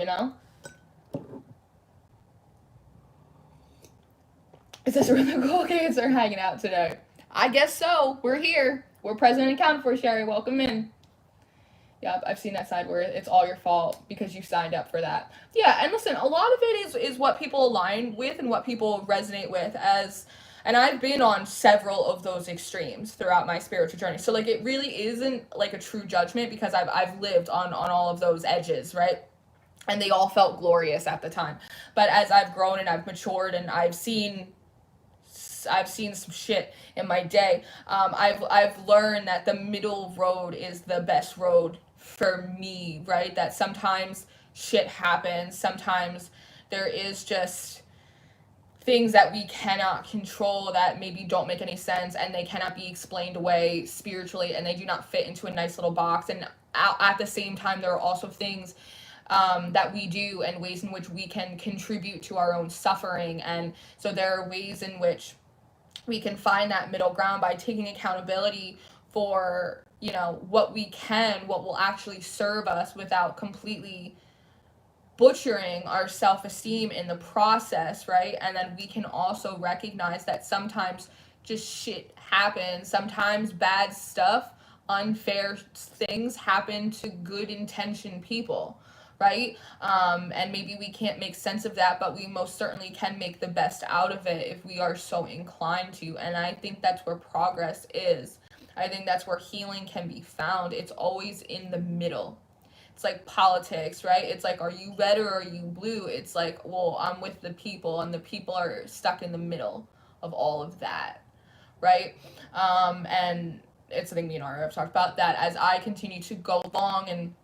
It says where the cool kids are hanging out today. I guess so. We're here. We're present and accounted for, Sherry. Welcome in. Yep, I've seen that side where it's all your fault because you signed up for that. Yeah, and listen, a lot of it is what people align with and what people resonate with and I've been on several of those extremes throughout my spiritual journey. So like, it really isn't like a true judgment, because I've lived on all of those edges, right? And they all felt glorious at the time. But as I've grown and I've matured and I've seen some shit in my day, I've learned that the middle road is the best road for me, right? That sometimes shit happens, sometimes there is just things that we cannot control that maybe don't make any sense, and they cannot be explained away spiritually, and they do not fit into a nice little box. And at the same time, there are also things that we do and ways in which we can contribute to our own suffering. And so there are ways in which we can find that middle ground by taking accountability for, what will actually serve us without completely butchering our self-esteem in the process, right? And then we can also recognize that sometimes just shit happens. Sometimes bad stuff unfair things happen to good intentioned people, right? And maybe we can't make sense of that, but we most certainly can make the best out of it if we are so inclined to. And I think that's where progress is. I think that's where healing can be found. It's always in the middle. It's like politics, right? It's like, are you red or are you blue? It's like, well, I'm with the people, and the people are stuck in the middle of all of that, right? And it's something me and Ara have talked about, that as I continue to go along and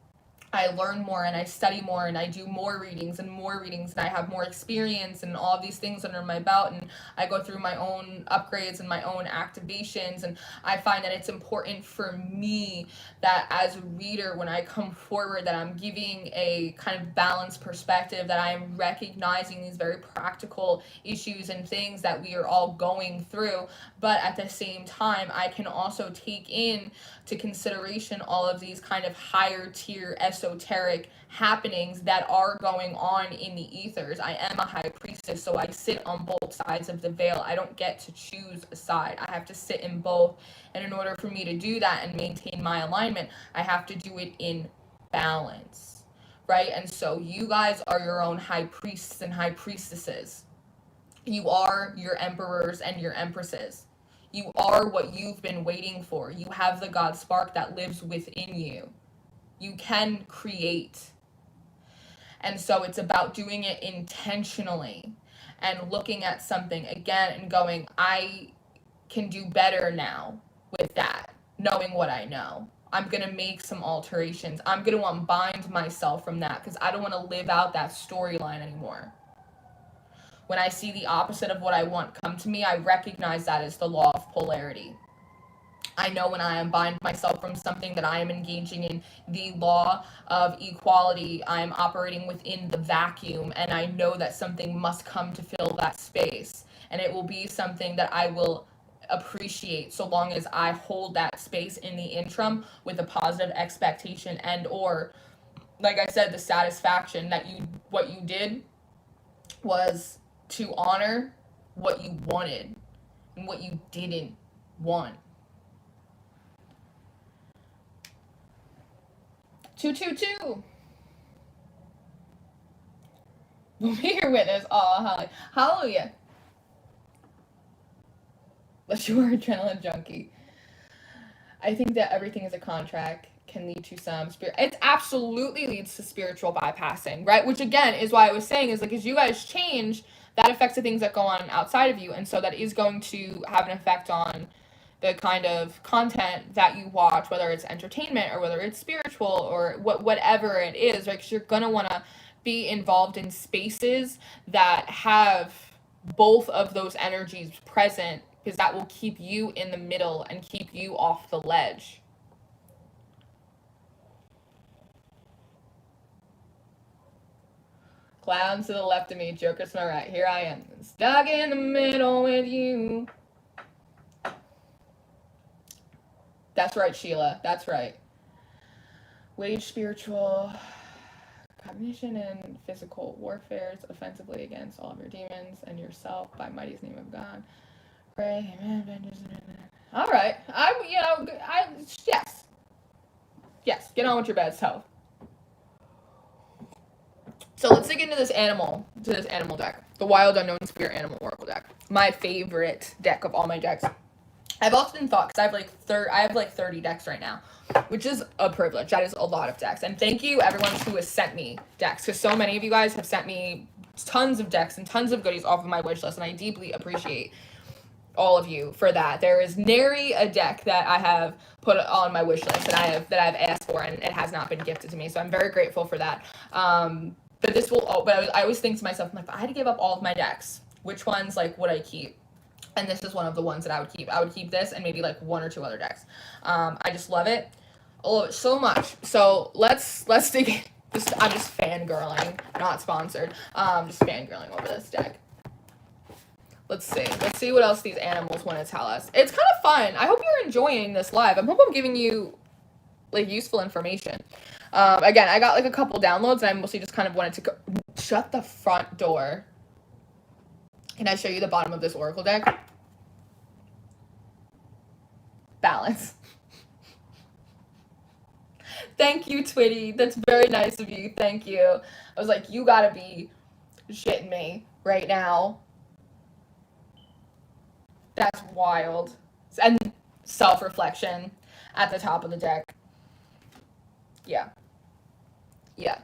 I learn more and I study more and I do more readings and I have more experience and all of these things under my belt, and I go through my own upgrades and my own activations, and I find that it's important for me that as a reader, when I come forward, that I'm giving a kind of balanced perspective, that I am recognizing these very practical issues and things that we are all going through, but at the same time I can also take in to consideration all of these kind of higher tier esoteric happenings that are going on in the ethers. I am a high priestess, so I sit on both sides of the veil. I don't get to choose a side. I have to sit in both. And in order for me to do that and maintain my alignment, I have to do it in balance, right? And so you guys are your own high priests and high priestesses. You are your emperors and your empresses. You are what you've been waiting for. You have the God spark that lives within you. You can create. And so it's about doing it intentionally and looking at something again and going, I can do better now with that, knowing what I know. I'm going to make some alterations. I'm going to unbind myself from that because I don't want to live out that storyline anymore. When I see the opposite of what I want come to me, I recognize that as the law of polarity. I know when I unbind myself from something that I am engaging in the law of equality. I'm operating within the vacuum, and I know that something must come to fill that space. And it will be something that I will appreciate so long as I hold that space in the interim with a positive expectation and or, like I said, the satisfaction that what you did was to honor what you wanted and what you didn't want. 222. We'll be your witness. Oh, hallelujah. But you are an adrenaline junkie. I think that everything is a contract can lead to some spirit. It absolutely leads to spiritual bypassing, right? Which again is why I was saying is like as you guys change, that affects the things that go on outside of you, and so that is going to have an effect on the kind of content that you watch, whether it's entertainment or whether it's spiritual or whatever it is, right? Because you're gonna want to be involved in spaces that have both of those energies present, because that will keep you in the middle and keep you off the ledge. Clowns to the left of me, jokers to my right. Here I am, stuck in the middle with you. That's right, Sheila. That's right. Wage spiritual cognition and physical warfares offensively against all of your demons and yourself by mighty's name of God. Pray, amen. All right. Yes. Get on with your bad self. So let's dig into this animal deck, the Wild Unknown Spirit Animal Oracle deck. My favorite deck of all my decks. I've often thought, because I have like 30 decks right now, which is a privilege. That is a lot of decks. And thank you everyone who has sent me decks, because so many of you guys have sent me tons of decks and tons of goodies off of my wish list, and I deeply appreciate all of you for that. There is nary a deck that I have put on my wish list that I've asked for, and it has not been gifted to me. So I'm very grateful for that. But I always think to myself, I'm like, if I had to give up all of my decks, which ones would I keep? And this is one of the ones that I would keep. I would keep this and maybe one or two other decks. I just love it. I love it so much. So let's dig in. I'm just fangirling, not sponsored. Just fangirling over this deck. Let's see what else these animals want to tell us. It's kind of fun. I hope you're enjoying this live. I hope I'm giving you useful information. Again, I got a couple downloads, and I mostly just kind of wanted to go. Shut the front door. Can I show you the bottom of this oracle deck? Balance. Thank you, Twitty. That's very nice of you. Thank you. I was like, you gotta be shitting me right now. That's wild. And self-reflection at the top of the deck. Yeah. Yeah.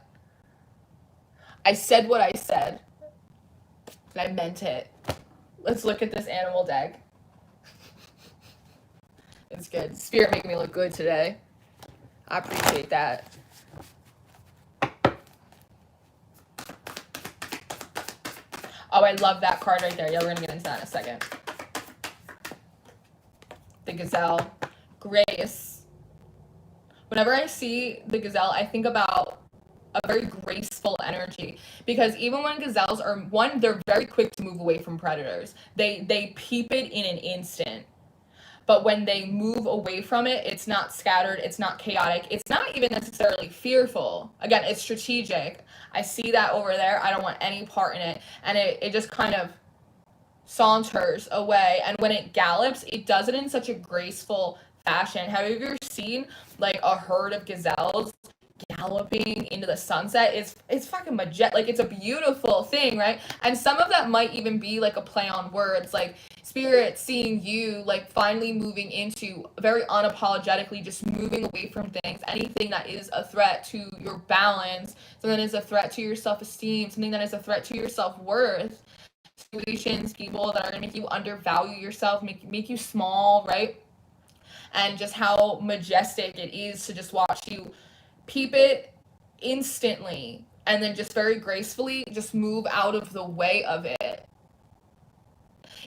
I said what I said. And I meant it. Let's look at this animal deck. It's good. Spirit making me look good today. I appreciate that. Oh, I love that card right there. Yeah, we're gonna get into that in a second. The Gazelle. Grace. Whenever I see the Gazelle, I think about a very graceful energy, because even when gazelles are they're very quick to move away from predators. They peep it in an instant. But when they move away from it, it's not scattered, it's not chaotic, it's not even necessarily fearful. Again, it's strategic. I see that over there. I don't want any part in it. And it just kind of saunters away. And when it gallops, it does it in such a graceful fashion. Have you ever seen like a herd of gazelles galloping into the sunset? It's fucking majestic. Like, it's a beautiful thing, right? And some of that might even be like a play on words, like spirit seeing you like finally moving into very unapologetically just moving away from things, anything that is a threat to your balance, something that is a threat to your self-esteem, something that is a threat to your self-worth, situations, people that are going to make you undervalue yourself, make you small, right? And just how majestic it is to just watch you peep it instantly and then just very gracefully just move out of the way of it.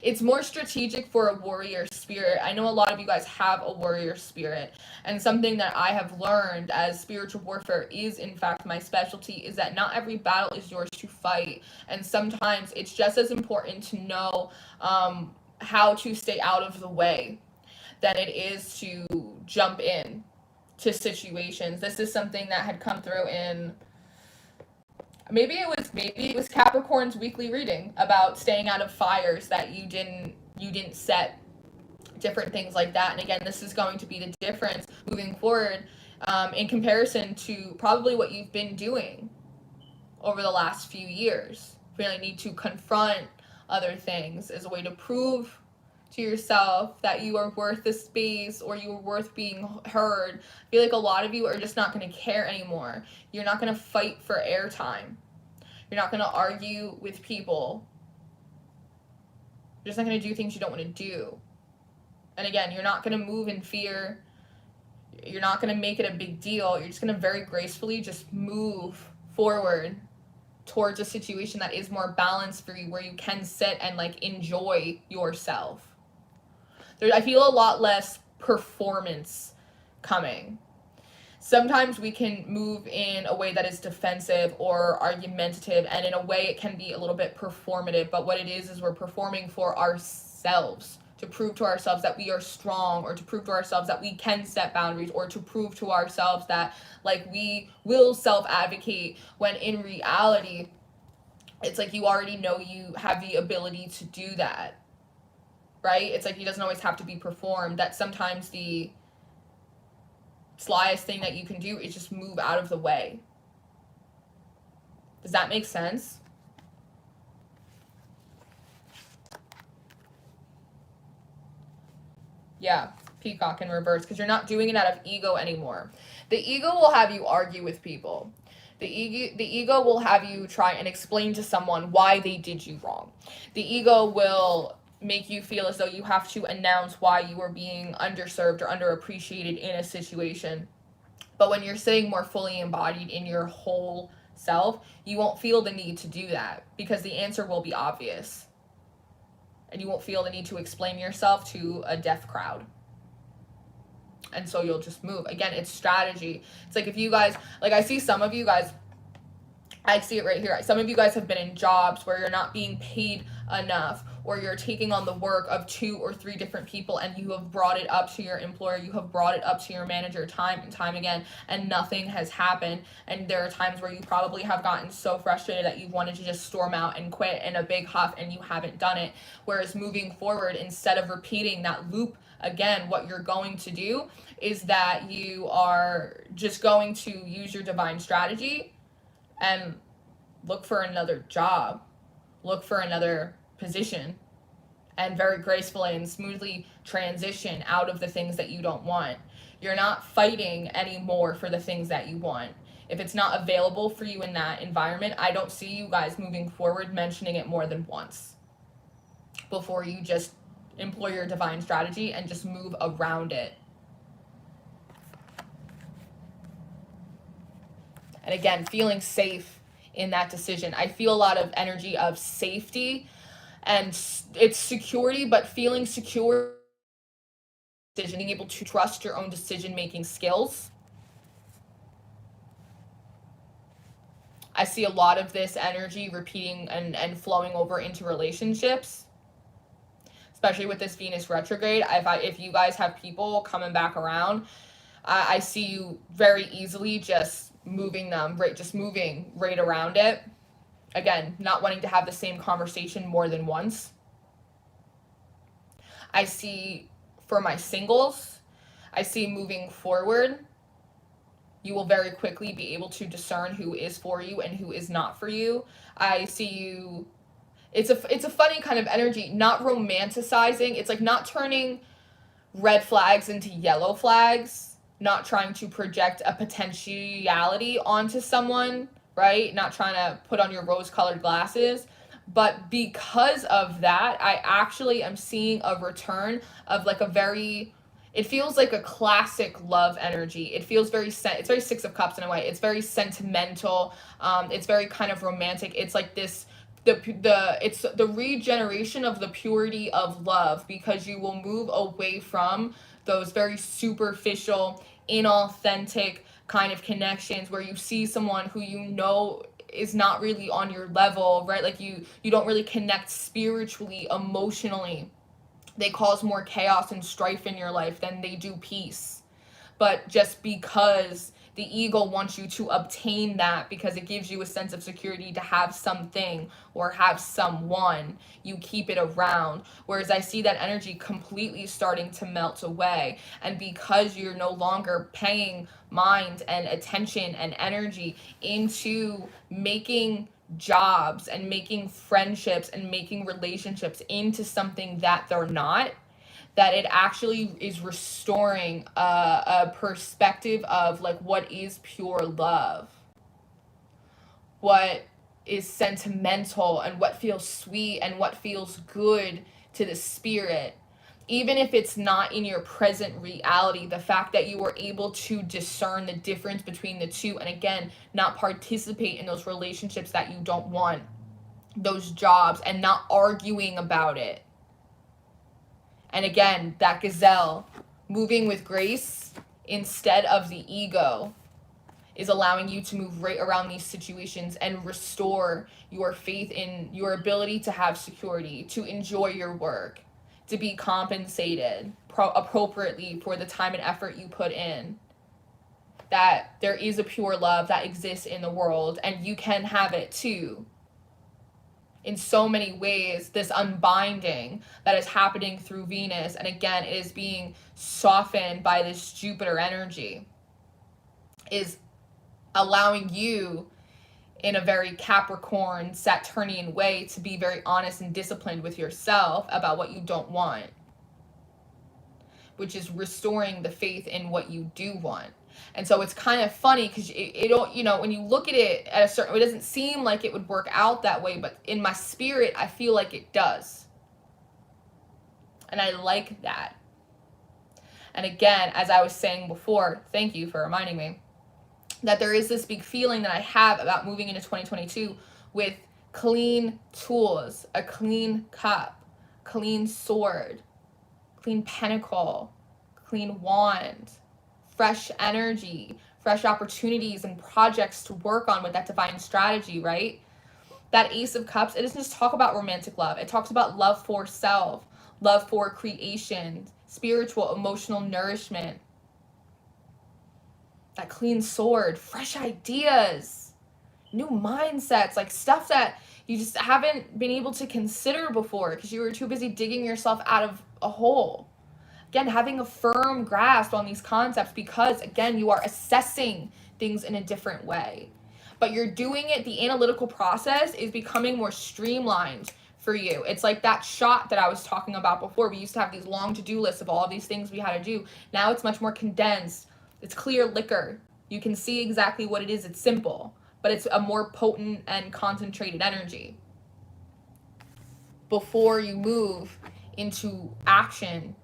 It's more strategic for a warrior spirit. I know a lot of you guys have a warrior spirit, and something that I have learned as spiritual warfare is in fact my specialty, is that not every battle is yours to fight, and sometimes it's just as important to know how to stay out of the way than it is to jump in to situations. This is something that had come through in maybe it was Capricorn's weekly reading about staying out of fires that you didn't set, different things like that. And again, this is going to be the difference moving forward in comparison to probably what you've been doing over the last few years. You really need to confront other things as a way to prove to yourself that you are worth the space, or you are worth being heard. I feel like a lot of you are just not going to care anymore. You're not going to fight for airtime. You're not going to argue with people. You're just not going to do things you don't want to do. And again, you're not going to move in fear. You're not going to make it a big deal. You're just going to very gracefully just move forward towards a situation that is more balanced for you, where you can sit and like enjoy yourself. I feel a lot less performance coming. Sometimes we can move in a way that is defensive or argumentative, and in a way it can be a little bit performative, but what it is we're performing for ourselves, to prove to ourselves that we are strong, or to prove to ourselves that we can set boundaries, or to prove to ourselves that like we will self-advocate, when in reality it's like you already know you have the ability to do that. Right? It's like it doesn't always have to be performed. That sometimes the slyest thing that you can do is just move out of the way. Does that make sense? Yeah, Peacock in reverse, because you're not doing it out of ego anymore. The ego will have you argue with people. The ego will have you try and explain to someone why they did you wrong. The ego will make you feel as though you have to announce why you are being underserved or underappreciated in a situation. But when you're sitting more fully embodied in your whole self, you won't feel the need to do that, because the answer will be obvious. And you won't feel the need to explain yourself to a deaf crowd. And so you'll just move. Again, it's strategy. It's like if you guys, like I see some of you guys, I see it right here. Some of you guys have been in jobs where you're not being paid enough, or you're taking on the work of 2 or 3 different people, and you have brought it up to your employer, you have brought it up to your manager time and time again, and nothing has happened. And there are times where you probably have gotten so frustrated that you wanted to just storm out and quit in a big huff, and you haven't done it. Whereas moving forward, instead of repeating that loop again, what you're going to do is that you are just going to use your divine strategy and look for another job, look for another position, and very gracefully and smoothly transition out of the things that you don't want. You're not fighting anymore for the things that you want. If it's not available for you in that environment, I don't see you guys moving forward mentioning it more than once before you just employ your divine strategy and just move around it. And again, feeling safe in that decision. I feel a lot of energy of safety, and it's security, but feeling secure, being able to trust your own decision-making skills. I see a lot of this energy repeating and flowing over into relationships, especially with this Venus retrograde. If you guys have people coming back around, I see you very easily just moving right around it. Again, not wanting to have the same conversation more than once. I see for my singles, I see moving forward, you will very quickly be able to discern who is for you and who is not for you. I see you, it's a funny kind of energy, not romanticizing. It's like not turning red flags into yellow flags, not trying to project a potentiality onto someone, right? Not trying to put on your rose-colored glasses. But because of that, I actually am seeing a return of like it feels like a classic love energy. It feels it's very Six of Cups in a way. It's very sentimental. It's very kind of romantic. It's like this, it's the regeneration of the purity of love, because you will move away from those very superficial, inauthentic kind of connections where you see someone who you know is not really on your level, right? Like you don't really connect spiritually, emotionally. They cause more chaos and strife in your life than they do peace. But just because the ego wants you to obtain that, because it gives you a sense of security to have something or have someone, you keep it around. Whereas I see that energy completely starting to melt away. And because you're no longer paying mind and attention and energy into making jobs and making friendships and making relationships into something that they're not, that it actually is restoring a perspective of like what is pure love, what is sentimental, and what feels sweet and what feels good to the spirit. Even if it's not in your present reality, the fact that you are able to discern the difference between the two, and again, not participate in those relationships that you don't want, those jobs, and not arguing about it. And again, that gazelle, moving with grace instead of the ego, is allowing you to move right around these situations and restore your faith in your ability to have security, to enjoy your work, to be compensated appropriately for the time and effort you put in. That there is a pure love that exists in the world, and you can have it too. In so many ways, this unbinding that is happening through Venus, and again, it is being softened by this Jupiter energy, is allowing you in a very Capricorn, Saturnian way to be very honest and disciplined with yourself about what you don't want, which is restoring the faith in what you do want. And so it's kind of funny because it don't, when you look at it at a certain, it doesn't seem like it would work out that way, but in my spirit, I feel like it does. And I like that. And again, as I was saying before, thank you for reminding me, that there is this big feeling that I have about moving into 2022 with clean tools, a clean cup, clean sword, clean pentacle, clean wand, fresh energy, fresh opportunities and projects to work on with that divine strategy, right? that Ace of Cups, it doesn't just talk about romantic love. It talks about love for self, love for creation, spiritual, emotional nourishment, that clean sword, fresh ideas, new mindsets, like stuff that you just haven't been able to consider before because you were too busy digging yourself out of a hole. Again, having a firm grasp on these concepts because, again, you are assessing things in a different way. But you're doing it, the analytical process is becoming more streamlined for you. It's like that shot that I was talking about before. We used to have these long to-do lists of all of these things we had to do. Now it's much more condensed. It's clear liquor. You can see exactly what it is. It's simple, but it's a more potent and concentrated energy. Before you move into action,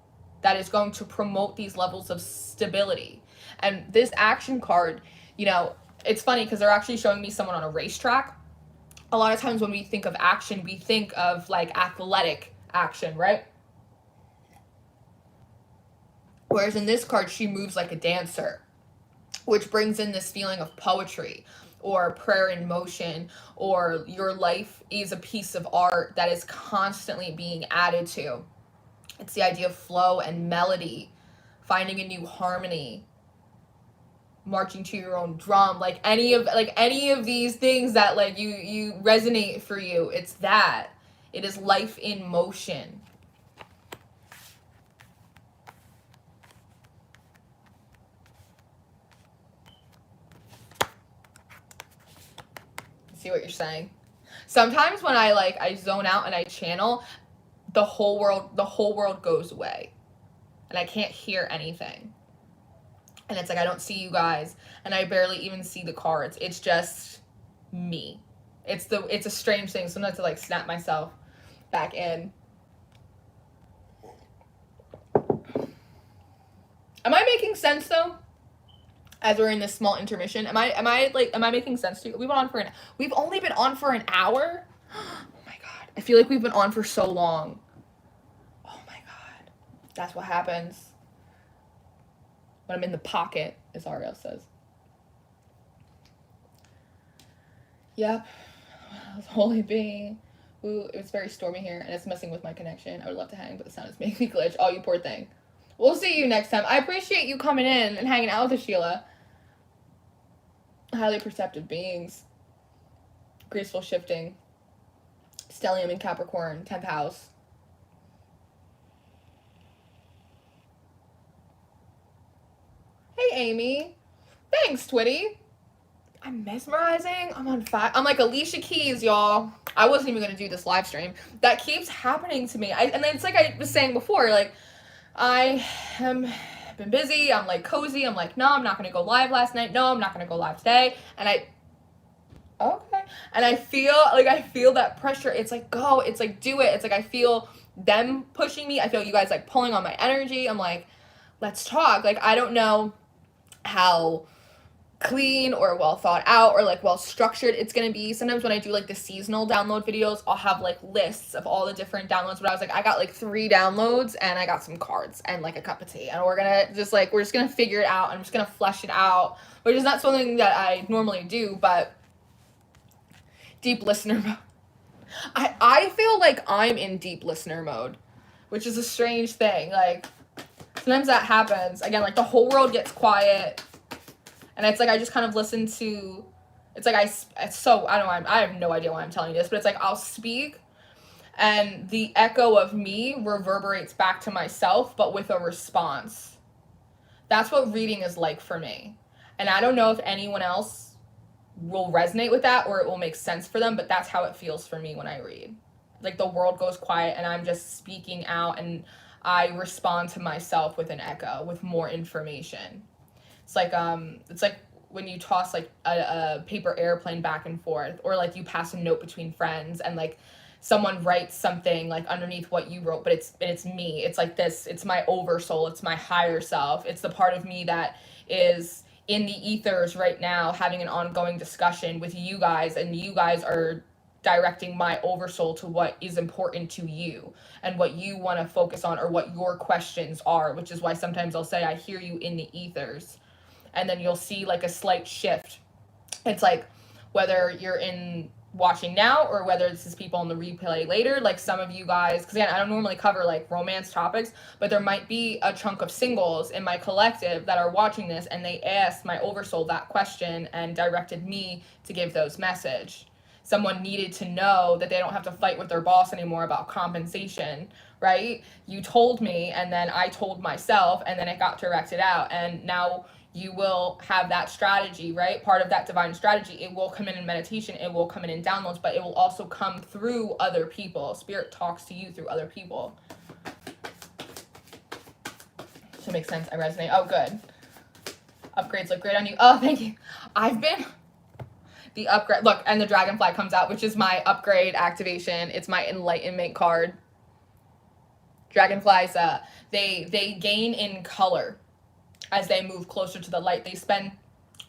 that is going to promote these levels of stability. And this action card, you know, it's funny because they're actually showing me someone on a racetrack. A lot of times when we think of action, we think of like athletic action, right? Whereas in this card, she moves like a dancer, which brings in this feeling of poetry or prayer in motion, or your life is a piece of art that is constantly being added to. It's the idea of flow and melody, finding a new harmony, marching to your own drum, like any of these things that like you resonate for you. It's that. It is life in motion. See what you're saying? Sometimes when I zone out and I channel, the whole world goes away and I can't hear anything. And it's like I don't see you guys and I barely even see the cards. It's just me. It's a strange thing. Sometimes I like snap myself back in. Am I making sense though? As we're in this small intermission, am I making sense to you? We've only been on for an hour. Oh my god, I feel like we've been on for so long. Oh my god, that's what happens when I'm in the pocket, as Ariel says. Yep, it's only being. Ooh, it's very stormy here, and it's messing with my connection. I would love to hang, but the sound is making me glitch. Oh, you poor thing. We'll see you next time. I appreciate you coming in and hanging out with us, Sheila. Highly perceptive beings. Graceful shifting. Stellium in Capricorn, 10th house. Hey, Amy. Thanks, Twitty. I'm mesmerizing. I'm on fire. I'm like Alicia Keys, y'all. I wasn't even going to do this live stream. That keeps happening to me. And then it's like I was saying before, like, I am been busy. I'm like cozy. I'm like, no, I'm not going to go live last night. No, I'm not going to go live today. And okay. And I feel that pressure. It's like, go. It's like, do it. It's like I feel them pushing me. I feel you guys like pulling on my energy. I'm like, let's talk. Like, I don't know how clean or well thought out or like well structured it's gonna be. Sometimes when I do like the seasonal download videos, I'll have like lists of all the different downloads, but I was like, I got like 3 downloads and I got some cards and like a cup of tea, and we're just gonna figure it out. I'm just gonna flesh it out, which is not something that I normally do. But deep listener mode, I feel like I'm in deep listener mode, which is a strange thing. Like sometimes that happens again, like the whole world gets quiet. And it's like I just kind of listen to, it's like I have no idea why I'm telling you this, but it's like I'll speak and the echo of me reverberates back to myself, but with a response. That's what reading is like for me. And I don't know if anyone else will resonate with that or it will make sense for them, but that's how it feels for me when I read. Like the world goes quiet and I'm just speaking out and I respond to myself with an echo, with more information. It's like when you toss like a paper airplane back and forth, or like you pass a note between friends and like someone writes something like underneath what you wrote, but it's me. It's like this, it's my oversoul, it's my higher self. It's the part of me that is in the ethers right now having an ongoing discussion with you guys, and you guys are directing my oversoul to what is important to you and what you want to focus on or what your questions are, which is why sometimes I'll say I hear you in the ethers. And then you'll see like a slight shift. It's like whether you're in watching now or whether this is people on the replay later. Like some of you guys, because again, I don't normally cover like romance topics, but there might be a chunk of singles in my collective that are watching this and they asked my oversoul that question and directed me to give those message. Someone needed to know that they don't have to fight with their boss anymore about compensation, right? You told me, and then I told myself, and then it got directed out, and now you will have that strategy, right? Part of that divine strategy, it will come in meditation, it will come in downloads, but it will also come through other people. Spirit talks to you through other people. Should make sense. I resonate. Oh, good. Upgrades look great on you. Oh, thank you. I've been... The upgrade, look, and the dragonfly comes out, which is my upgrade activation. It's my enlightenment card. Dragonflies, they gain in color as they move closer to the light. They spend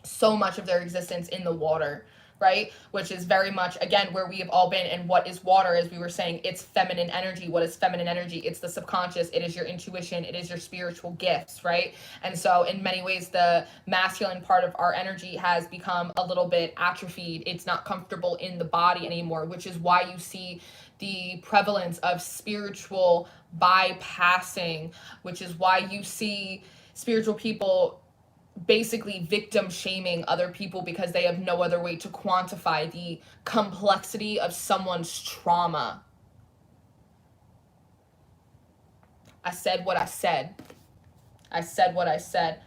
so much of their existence in the water, right? Which is very much, again, where we have all been. And what is water, as we were saying, it's feminine energy. What is feminine energy? It's the subconscious. It is your intuition. It is your spiritual gifts, right? And so in many ways, the masculine part of our energy has become a little bit atrophied. It's not comfortable in the body anymore, which is why you see the prevalence of spiritual bypassing, which is why you see spiritual people basically victim shaming other people because they have no other way to quantify the complexity of someone's trauma. I said what I said. I said what I said.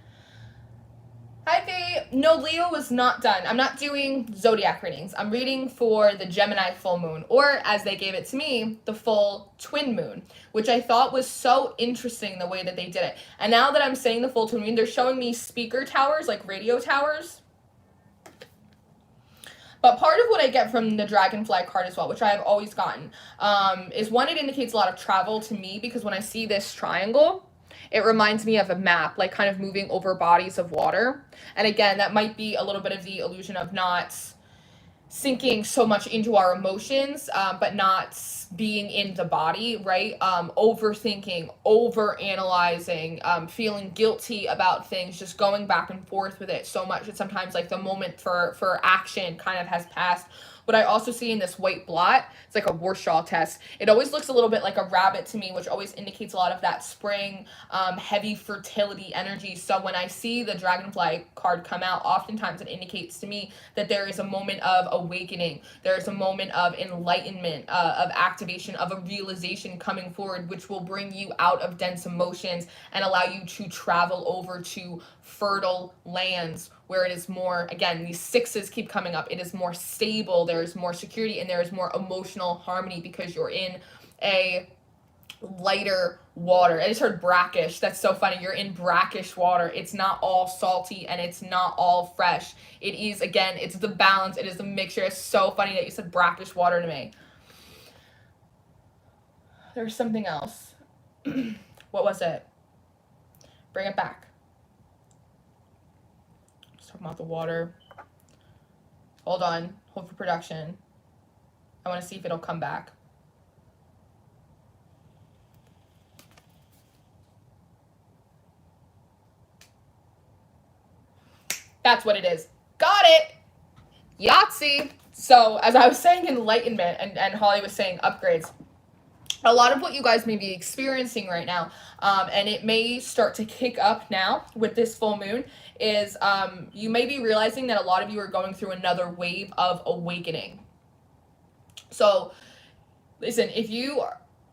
Hi, Faye. No, Leo was not done. I'm not doing zodiac readings. I'm reading for the Gemini full moon, or as they gave it to me, the full twin moon, which I thought was so interesting the way that they did it. And now that I'm saying the full twin moon, they're showing me speaker towers, like radio towers. But part of what I get from the dragonfly card as well, which I have always gotten, is one, it indicates a lot of travel to me, because when I see this triangle, it reminds me of a map, like kind of moving over bodies of water. And again, that might be a little bit of the illusion of not sinking so much into our emotions, but not being in the body, right? Overthinking, over-analyzing, feeling guilty about things, just going back and forth with it so much that sometimes like the moment for action kind of has passed. What I also see in this white blot, it's like a Warsaw test. It always looks a little bit like a rabbit to me, which always indicates a lot of that spring, heavy fertility energy. So when I see the dragonfly card come out, oftentimes it indicates to me that there is a moment of awakening. There is a moment of enlightenment, of activation, of a realization coming forward, which will bring you out of dense emotions and allow you to travel over to fertile lands where it is more, again, these sixes keep coming up. It is more stable, there is more security, and there is more emotional harmony because you're in a lighter water. I just heard brackish. That's so funny. You're in brackish water. It's not all salty and it's not all fresh. It is, again, it's the balance. It is the mixture. It's so funny that you said brackish water to me. There's something else. What was it? Bring it back. Talking about the water. Hold on. Hold for production. I want to see if it'll come back. That's what it is. Got it! Yahtzee! So, as I was saying enlightenment, and Holly was saying upgrades, a lot of what you guys may be experiencing right now, and it may start to kick up now with this full moon, is you may be realizing that a lot of you are going through another wave of awakening. So, listen, if you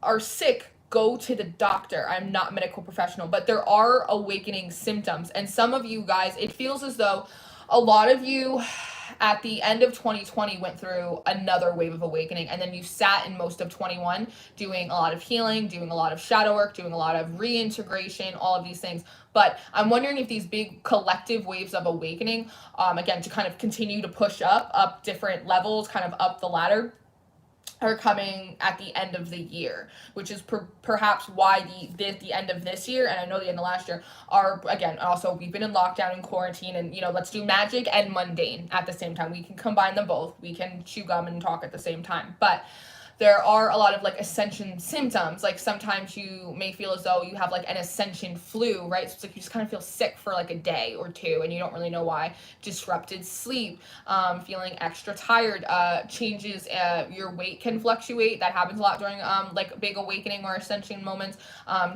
are sick, go to the doctor. I'm not a medical professional, but there are awakening symptoms. And some of you guys, it feels as though a lot of you at the end of 2020 went through another wave of awakening, and then you sat in most of 21 doing a lot of healing, doing a lot of shadow work, doing a lot of reintegration, all of these things. But I'm wondering if these big collective waves of awakening, again, to kind of continue to push up different levels, kind of up the ladder, are coming at the end of the year, which is perhaps why the end of this year, and I know the end of last year, are, again, also we've been in lockdown and quarantine, and, you know, let's do magic and mundane at the same time. We can combine them both. We can chew gum and talk at the same time. But there are a lot of like ascension symptoms. Like sometimes you may feel as though you have like an ascension flu, right? So it's like you just kind of feel sick for like a day or two and you don't really know why. Disrupted sleep, feeling extra tired, changes, your weight can fluctuate. That happens a lot during like big awakening or ascension moments.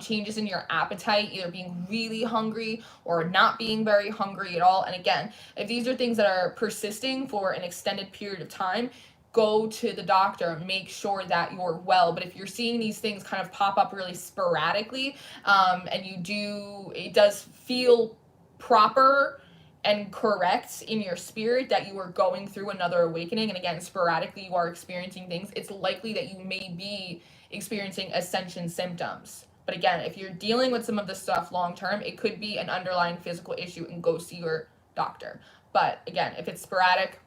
Changes in your appetite, either being really hungry or not being very hungry at all. And again, if these are things that are persisting for an extended period of time, go to the doctor, make sure that you're well. But if you're seeing these things kind of pop up really sporadically, and it does feel proper and correct in your spirit that you are going through another awakening, and again, sporadically you are experiencing things, it's likely that you may be experiencing ascension symptoms. But again, if you're dealing with some of this stuff long term, it could be an underlying physical issue, and go see your doctor. But again, if it's sporadic,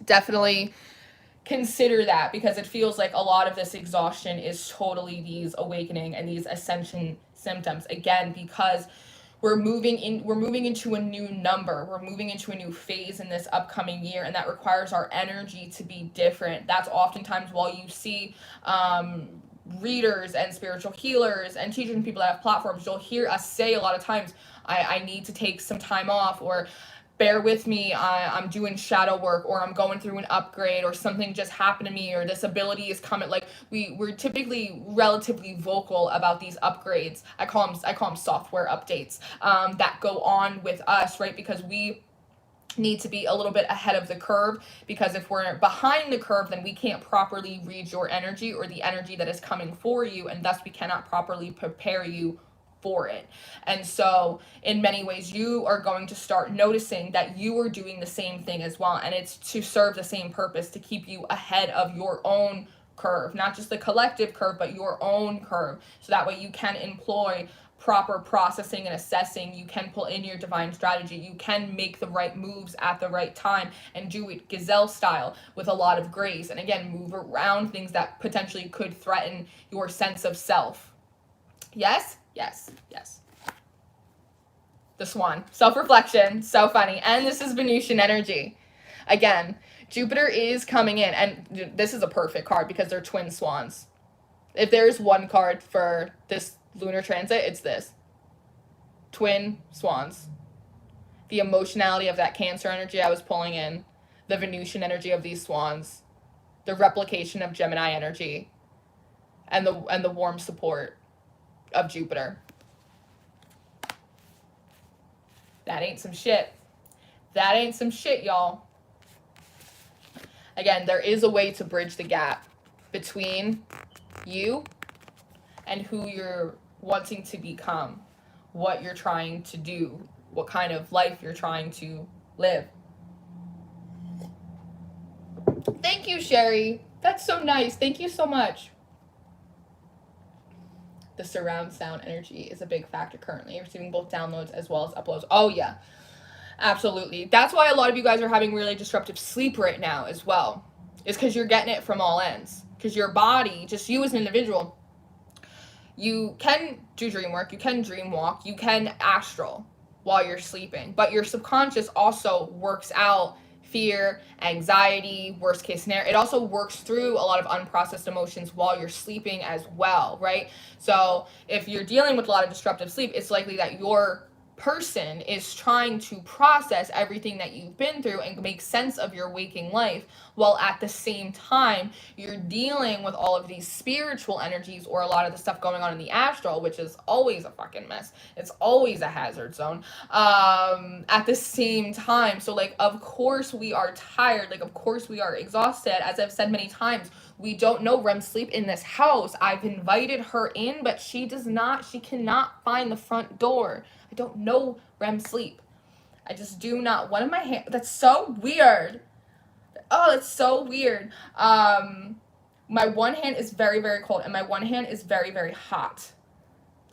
definitely consider that, because it feels like a lot of this exhaustion is totally these awakening and these ascension symptoms. Again, because we're moving into a new number. We're moving into a new phase in this upcoming year, and that requires our energy to be different. That's oftentimes while you see readers and spiritual healers and teachers and people that have platforms, you'll hear us say a lot of times, I need to take some time off, or bear with me, I'm doing shadow work, or I'm going through an upgrade, or something just happened to me, or this ability is coming. Like we're typically relatively vocal about these upgrades. I call them software updates that go on with us, right? Because we need to be a little bit ahead of the curve, because if we're behind the curve, then we can't properly read your energy or the energy that is coming for you, and thus we cannot properly prepare you for it. And so in many ways you are going to start noticing that you are doing the same thing as well, and it's to serve the same purpose, to keep you ahead of your own curve, not just the collective curve, but your own curve, so that way you can employ proper processing and assessing. You can pull in your divine strategy, you can make the right moves at the right time, and do it gazelle style with a lot of grace, and again, move around things that potentially could threaten your sense of self. Yes. The Swan. Self-reflection. So funny. And this is Venusian energy. Again, Jupiter is coming in. And this is a perfect card because they're twin swans. If there's one card for this lunar transit, it's this. Twin swans. The emotionality of that Cancer energy I was pulling in. The Venusian energy of these swans. The replication of Gemini energy. And the warm support of Jupiter. That ain't some shit. That ain't some shit, y'all. Again, there is a way to bridge the gap between you and who you're wanting to become, what you're trying to do, what kind of life you're trying to live. Thank you, Sherry. That's so nice. Thank you so much. The surround sound energy is a big factor currently. Receiving both downloads as well as uploads. Oh, yeah. Absolutely. That's why a lot of you guys are having really disruptive sleep right now as well. It's because you're getting it from all ends. Because your body, just you as an individual, you can do dream work, you can dream walk, you can astral while you're sleeping. But your subconscious also works out fear, anxiety, worst case scenario. It also works through a lot of unprocessed emotions while you're sleeping as well, right? So if you're dealing with a lot of disruptive sleep, it's likely that your person is trying to process everything that you've been through and make sense of your waking life, while at the same time you're dealing with all of these spiritual energies, or a lot of the stuff going on in the astral, which is always a fucking mess. It's always a hazard zone at the same time. So like, of course we are tired, like of course we are exhausted. As I've said many times, we don't know REM sleep in this house. I've invited her in, but she cannot find the front door. I don't know REM sleep. I just do not. One of my hands, that's so weird. Oh, that's so weird. My one hand is very, very cold, and my one hand is very, very hot.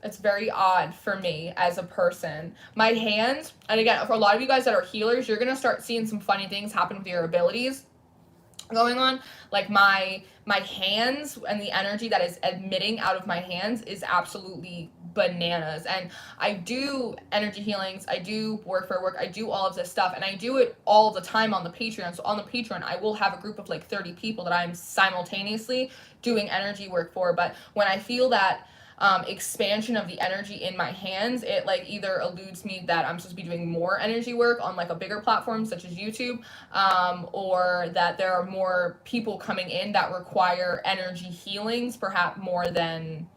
It's very odd for me as a person. My hands, and again, for a lot of you guys that are healers, you're going to start seeing some funny things happen with your abilities. going on. Like my hands and the energy that is emitting out of my hands is absolutely bananas. And I do energy healings, I do work for work, I do all of this stuff, and I do it all the time on the Patreon. So on the Patreon, I will have a group of like 30 people that I'm simultaneously doing energy work for. But when I feel that expansion of the energy in my hands, it like either eludes me that I'm supposed to be doing more energy work on like a bigger platform such as YouTube, or that there are more people coming in that require energy healings, perhaps more than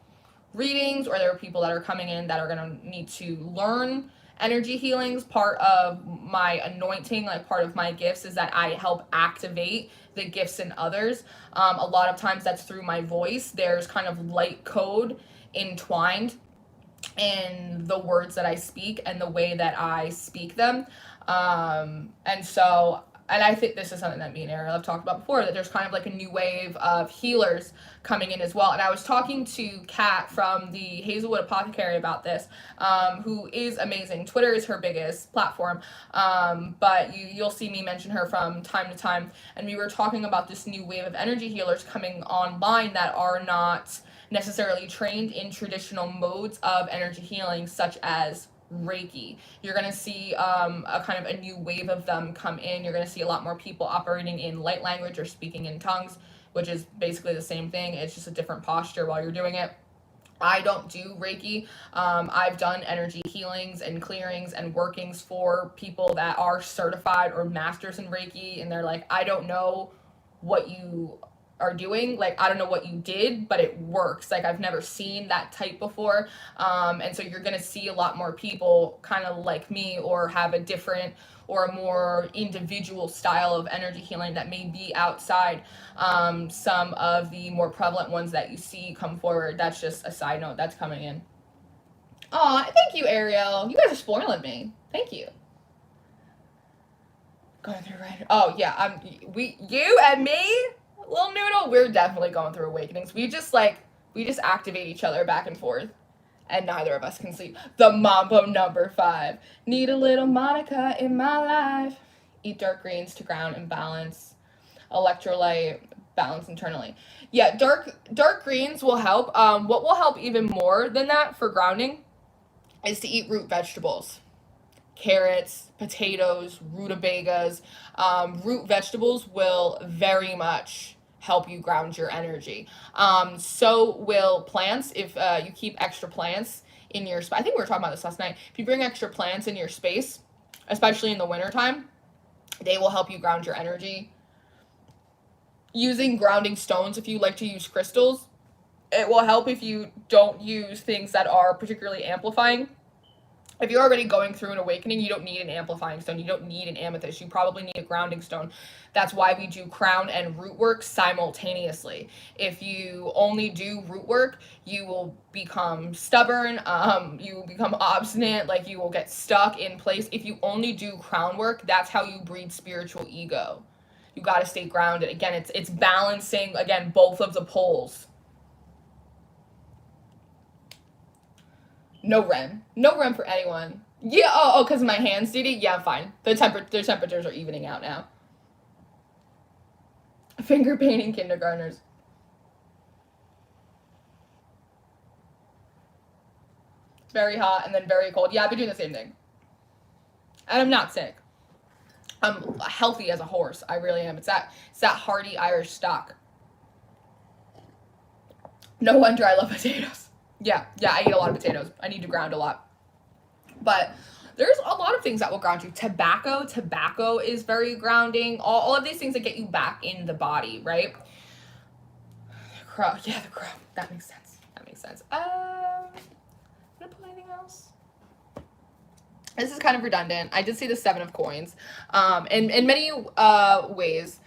readings, or there are people that are coming in that are going to need to learn energy healings. Part of my anointing, like part of my gifts, is that I help activate the gifts in others. A lot of times that's through my voice. There's kind of light code entwined in the words that I speak and the way that I speak them. And so, and I think this is something that me and Ariel have talked about before, that there's kind of like a new wave of healers coming in as well. And I was talking to Kat from the Hazelwood Apothecary about this, who is amazing. Twitter is her biggest platform, but you'll see me mention her from time to time. And we were talking about this new wave of energy healers coming online that are not necessarily trained in traditional modes of energy healing, such as Reiki. You're going to see a kind of a new wave of them come in. You're going to see a lot more people operating in light language or speaking in tongues, which is basically the same thing. It's just a different posture while you're doing it. I don't do Reiki. I've done energy healings and clearings and workings for people that are certified or masters in Reiki, and they're like, I don't know what you are doing, like I don't know what you did, but it works. Like I've never seen that type before, and so you're gonna see a lot more people kind of like me, or have a different or a more individual style of energy healing that may be outside some of the more prevalent ones that you see come forward. That's just a side note that's coming in. Aw, thank you, Ariel. You guys are spoiling me. Thank you. Going through right. Oh yeah, you and me, little noodle, we're definitely going through awakenings. We just activate each other back and forth, and neither of us can sleep. The Mambo number 5. Need a little Monica in my life. Eat dark greens to ground and balance. Electrolyte, balance internally. Yeah, dark greens will help. What will help even more than that for grounding is to eat root vegetables. Carrots, potatoes, rutabagas. Root vegetables will very much help you ground your energy. So will plants. If you keep extra plants in your space, I think we were talking about this last night. If you bring extra plants in your space, especially in the wintertime, they will help you ground your energy. Using grounding stones, if you like to use crystals, it will help if you don't use things that are particularly amplifying. If you're already going through an awakening, you don't need an amplifying stone. You don't need an amethyst. You probably need a grounding stone. That's why we do crown and root work simultaneously. If you only do root work, you will become stubborn. You will become obstinate. Like you will get stuck in place. If you only do crown work, that's how you breed spiritual ego. You got to stay grounded. Again, it's balancing, again, both of the poles. No REM. No REM for anyone. Yeah, oh, because my hands did it? Yeah, I'm fine. Their temperatures are evening out now. Finger painting kindergartners. Very hot and then very cold. Yeah, I've been doing the same thing. And I'm not sick. I'm healthy as a horse. I really am. It's that hardy Irish stock. No wonder I love potatoes. Yeah, I eat a lot of potatoes. I need to ground a lot. But there's a lot of things that will ground you. Tobacco is very grounding. All of these things that get you back in the body, right? The crow. That makes sense. Did I pull anything else? This is kind of redundant. I did see the 7 of coins. In many ways,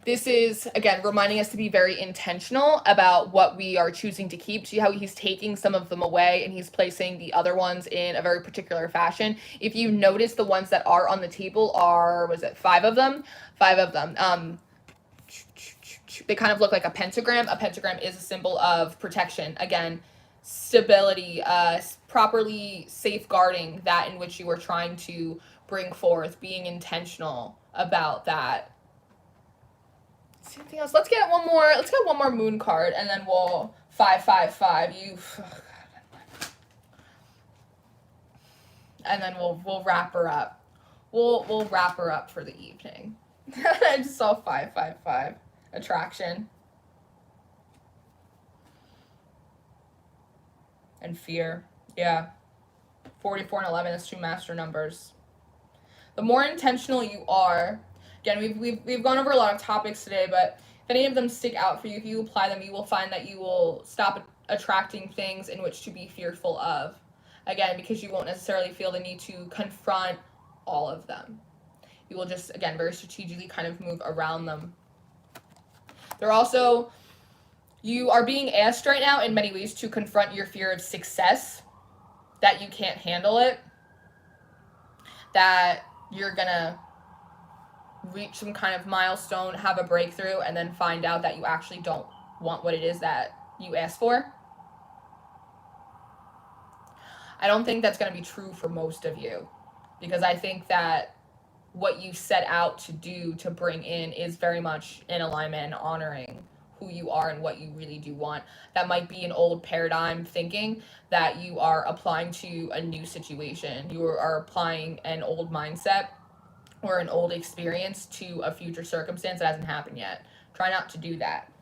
this is, again, reminding us to be very intentional about what we are choosing to keep. See how he's taking some of them away and he's placing the other ones in a very particular fashion. If you notice, the ones that are on the table are, 5 of them? 5 of them. They kind of look like a pentagram. A pentagram is a symbol of protection. Again, stability, properly safeguarding that in which you are trying to bring forth, being intentional about that. see anything else. Let's get one more moon card, and then we'll 555. And then we'll wrap her up. We'll wrap her up for the evening. I just saw 555. Attraction. And fear. Yeah. 44 and 11, that's 2 master numbers. The more intentional you are, again, we've gone over a lot of topics today, but if any of them stick out for you, if you apply them, you will find that you will stop attracting things in which to be fearful of. Again, because you won't necessarily feel the need to confront all of them. You will just, again, very strategically kind of move around them. They're also, you are being asked right now in many ways to confront your fear of success, that you can't handle it, that you're gonna reach some kind of milestone, have a breakthrough, and then find out that you actually don't want what it is that you asked for. I don't think that's going to be true for most of you, because I think that what you set out to do, to bring in, is very much in alignment and honoring who you are and what you really do want. That might be an old paradigm thinking that you are applying to a new situation. You are applying an old mindset or an old experience to a future circumstance that hasn't happened yet. Try not to do that.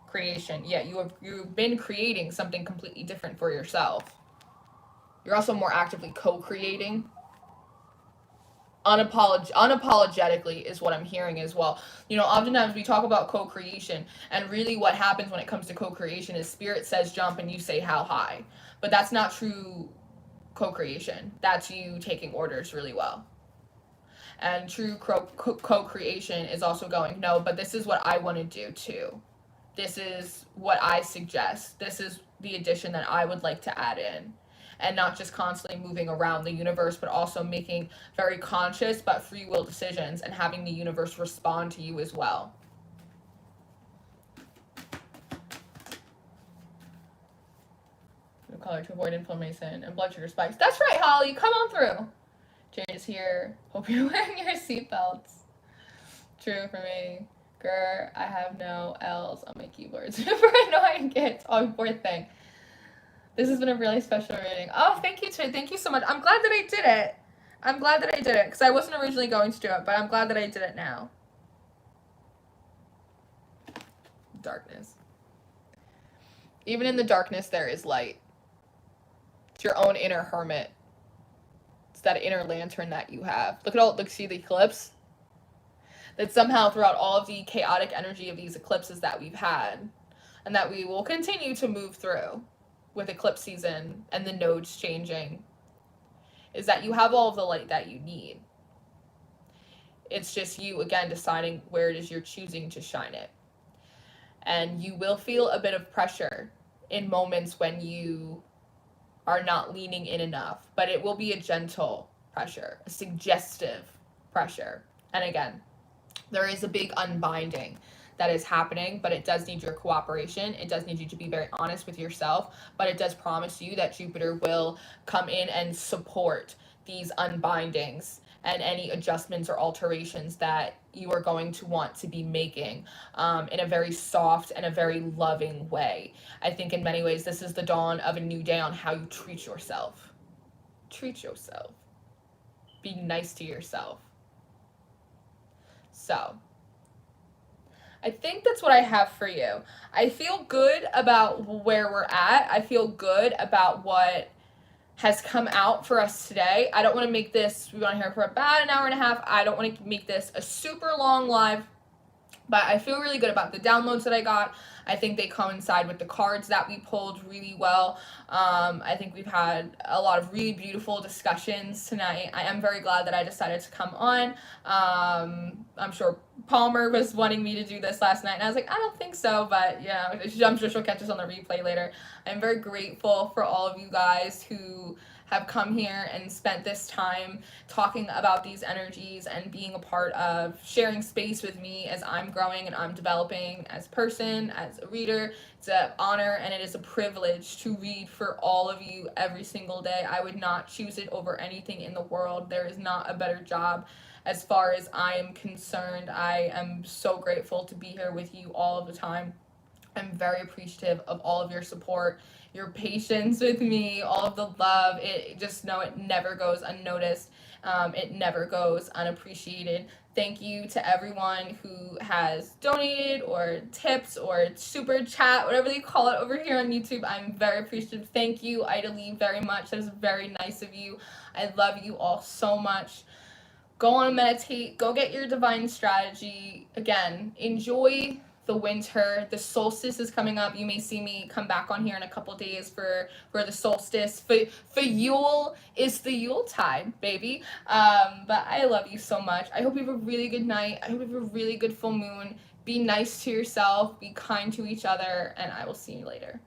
Creation. Yeah, you've been creating something completely different for yourself. You're also more actively co-creating. Unapologetically is what I'm hearing as well. You know, oftentimes we talk about co-creation, and really what happens when it comes to co-creation is spirit says jump and you say how high. But that's not true co-creation. That's you taking orders really well. And true co-creation is also going, no, but this is what I want to do too. This is what I suggest. This is the addition that I would like to add in. And not just constantly moving around the universe, but also making very conscious but free will decisions and having the universe respond to you as well. New color to avoid inflammation and blood sugar spikes. That's right, Holly. Come on through. Jade is here. Hope you're wearing your seatbelts. True for me. Grr, I have no L's on my keyboard. Super annoying kids. Oh, poor thing. This has been a really special reading. Oh, thank you, Trey. Thank you so much. I'm glad that I did it. I'm glad that I did it, because I wasn't originally going to do it, but I'm glad that I did it now. Darkness. Even in the darkness, there is light. It's your own inner hermit. It's that inner lantern that you have. Look, see the eclipse? That somehow throughout all of the chaotic energy of these eclipses that we've had, and that we will continue to move through with eclipse season and the nodes changing, is that you have all of the light that you need. It's just you, again, deciding where it is you're choosing to shine it. And you will feel a bit of pressure in moments when you are not leaning in enough, but it will be a gentle pressure, a suggestive pressure. And again, there is a big unbinding that is happening, but it does need your cooperation. It does need you to be very honest with yourself, but it does promise you that Jupiter will come in and support these unbindings and any adjustments or alterations that you are going to want to be making in a very soft and a very loving way. I think in many ways this is the dawn of a new day on how you treat yourself. Treat yourself. Be nice to yourself. So, I think that's what I have for you. I feel good about where we're at. I feel good about what has come out for us today. I don't want to make this, we want to hear for about an hour and a half. I don't want to make this a super long live, but I feel really good about the downloads that I got. I think they coincide with the cards that we pulled really well. I think we've had a lot of really beautiful discussions tonight. I am very glad that I decided to come on. I'm sure Palmer was wanting me to do this last night, and I was like, I don't think so, but yeah, I'm sure she'll catch us on the replay later. I'm very grateful for all of you guys who have come here and spent this time talking about these energies and being a part of sharing space with me as I'm growing and I'm developing as a person, as a reader. It's an honor and it is a privilege to read for all of you every single day. I would not choose it over anything in the world. There is not a better job as far as I am concerned. I am so grateful to be here with you all of the time. I'm very appreciative of all of your support, your patience with me, all of the love. It just know it never goes unnoticed. It never goes unappreciated. Thank you to everyone who has donated or tips or super chat, whatever they call it over here on YouTube. I'm very appreciative. Thank you, Ida Lee, very much. That is very nice of you. I love you all so much. Go on and meditate. Go get your divine strategy. Again, enjoy the winter. The solstice is coming up. You may see me come back on here in a couple days for the solstice. For Yule, it's the Yule tide, baby. But I love you so much. I hope you have a really good night. I hope you have a really good full moon. Be nice to yourself. Be kind to each other. And I will see you later.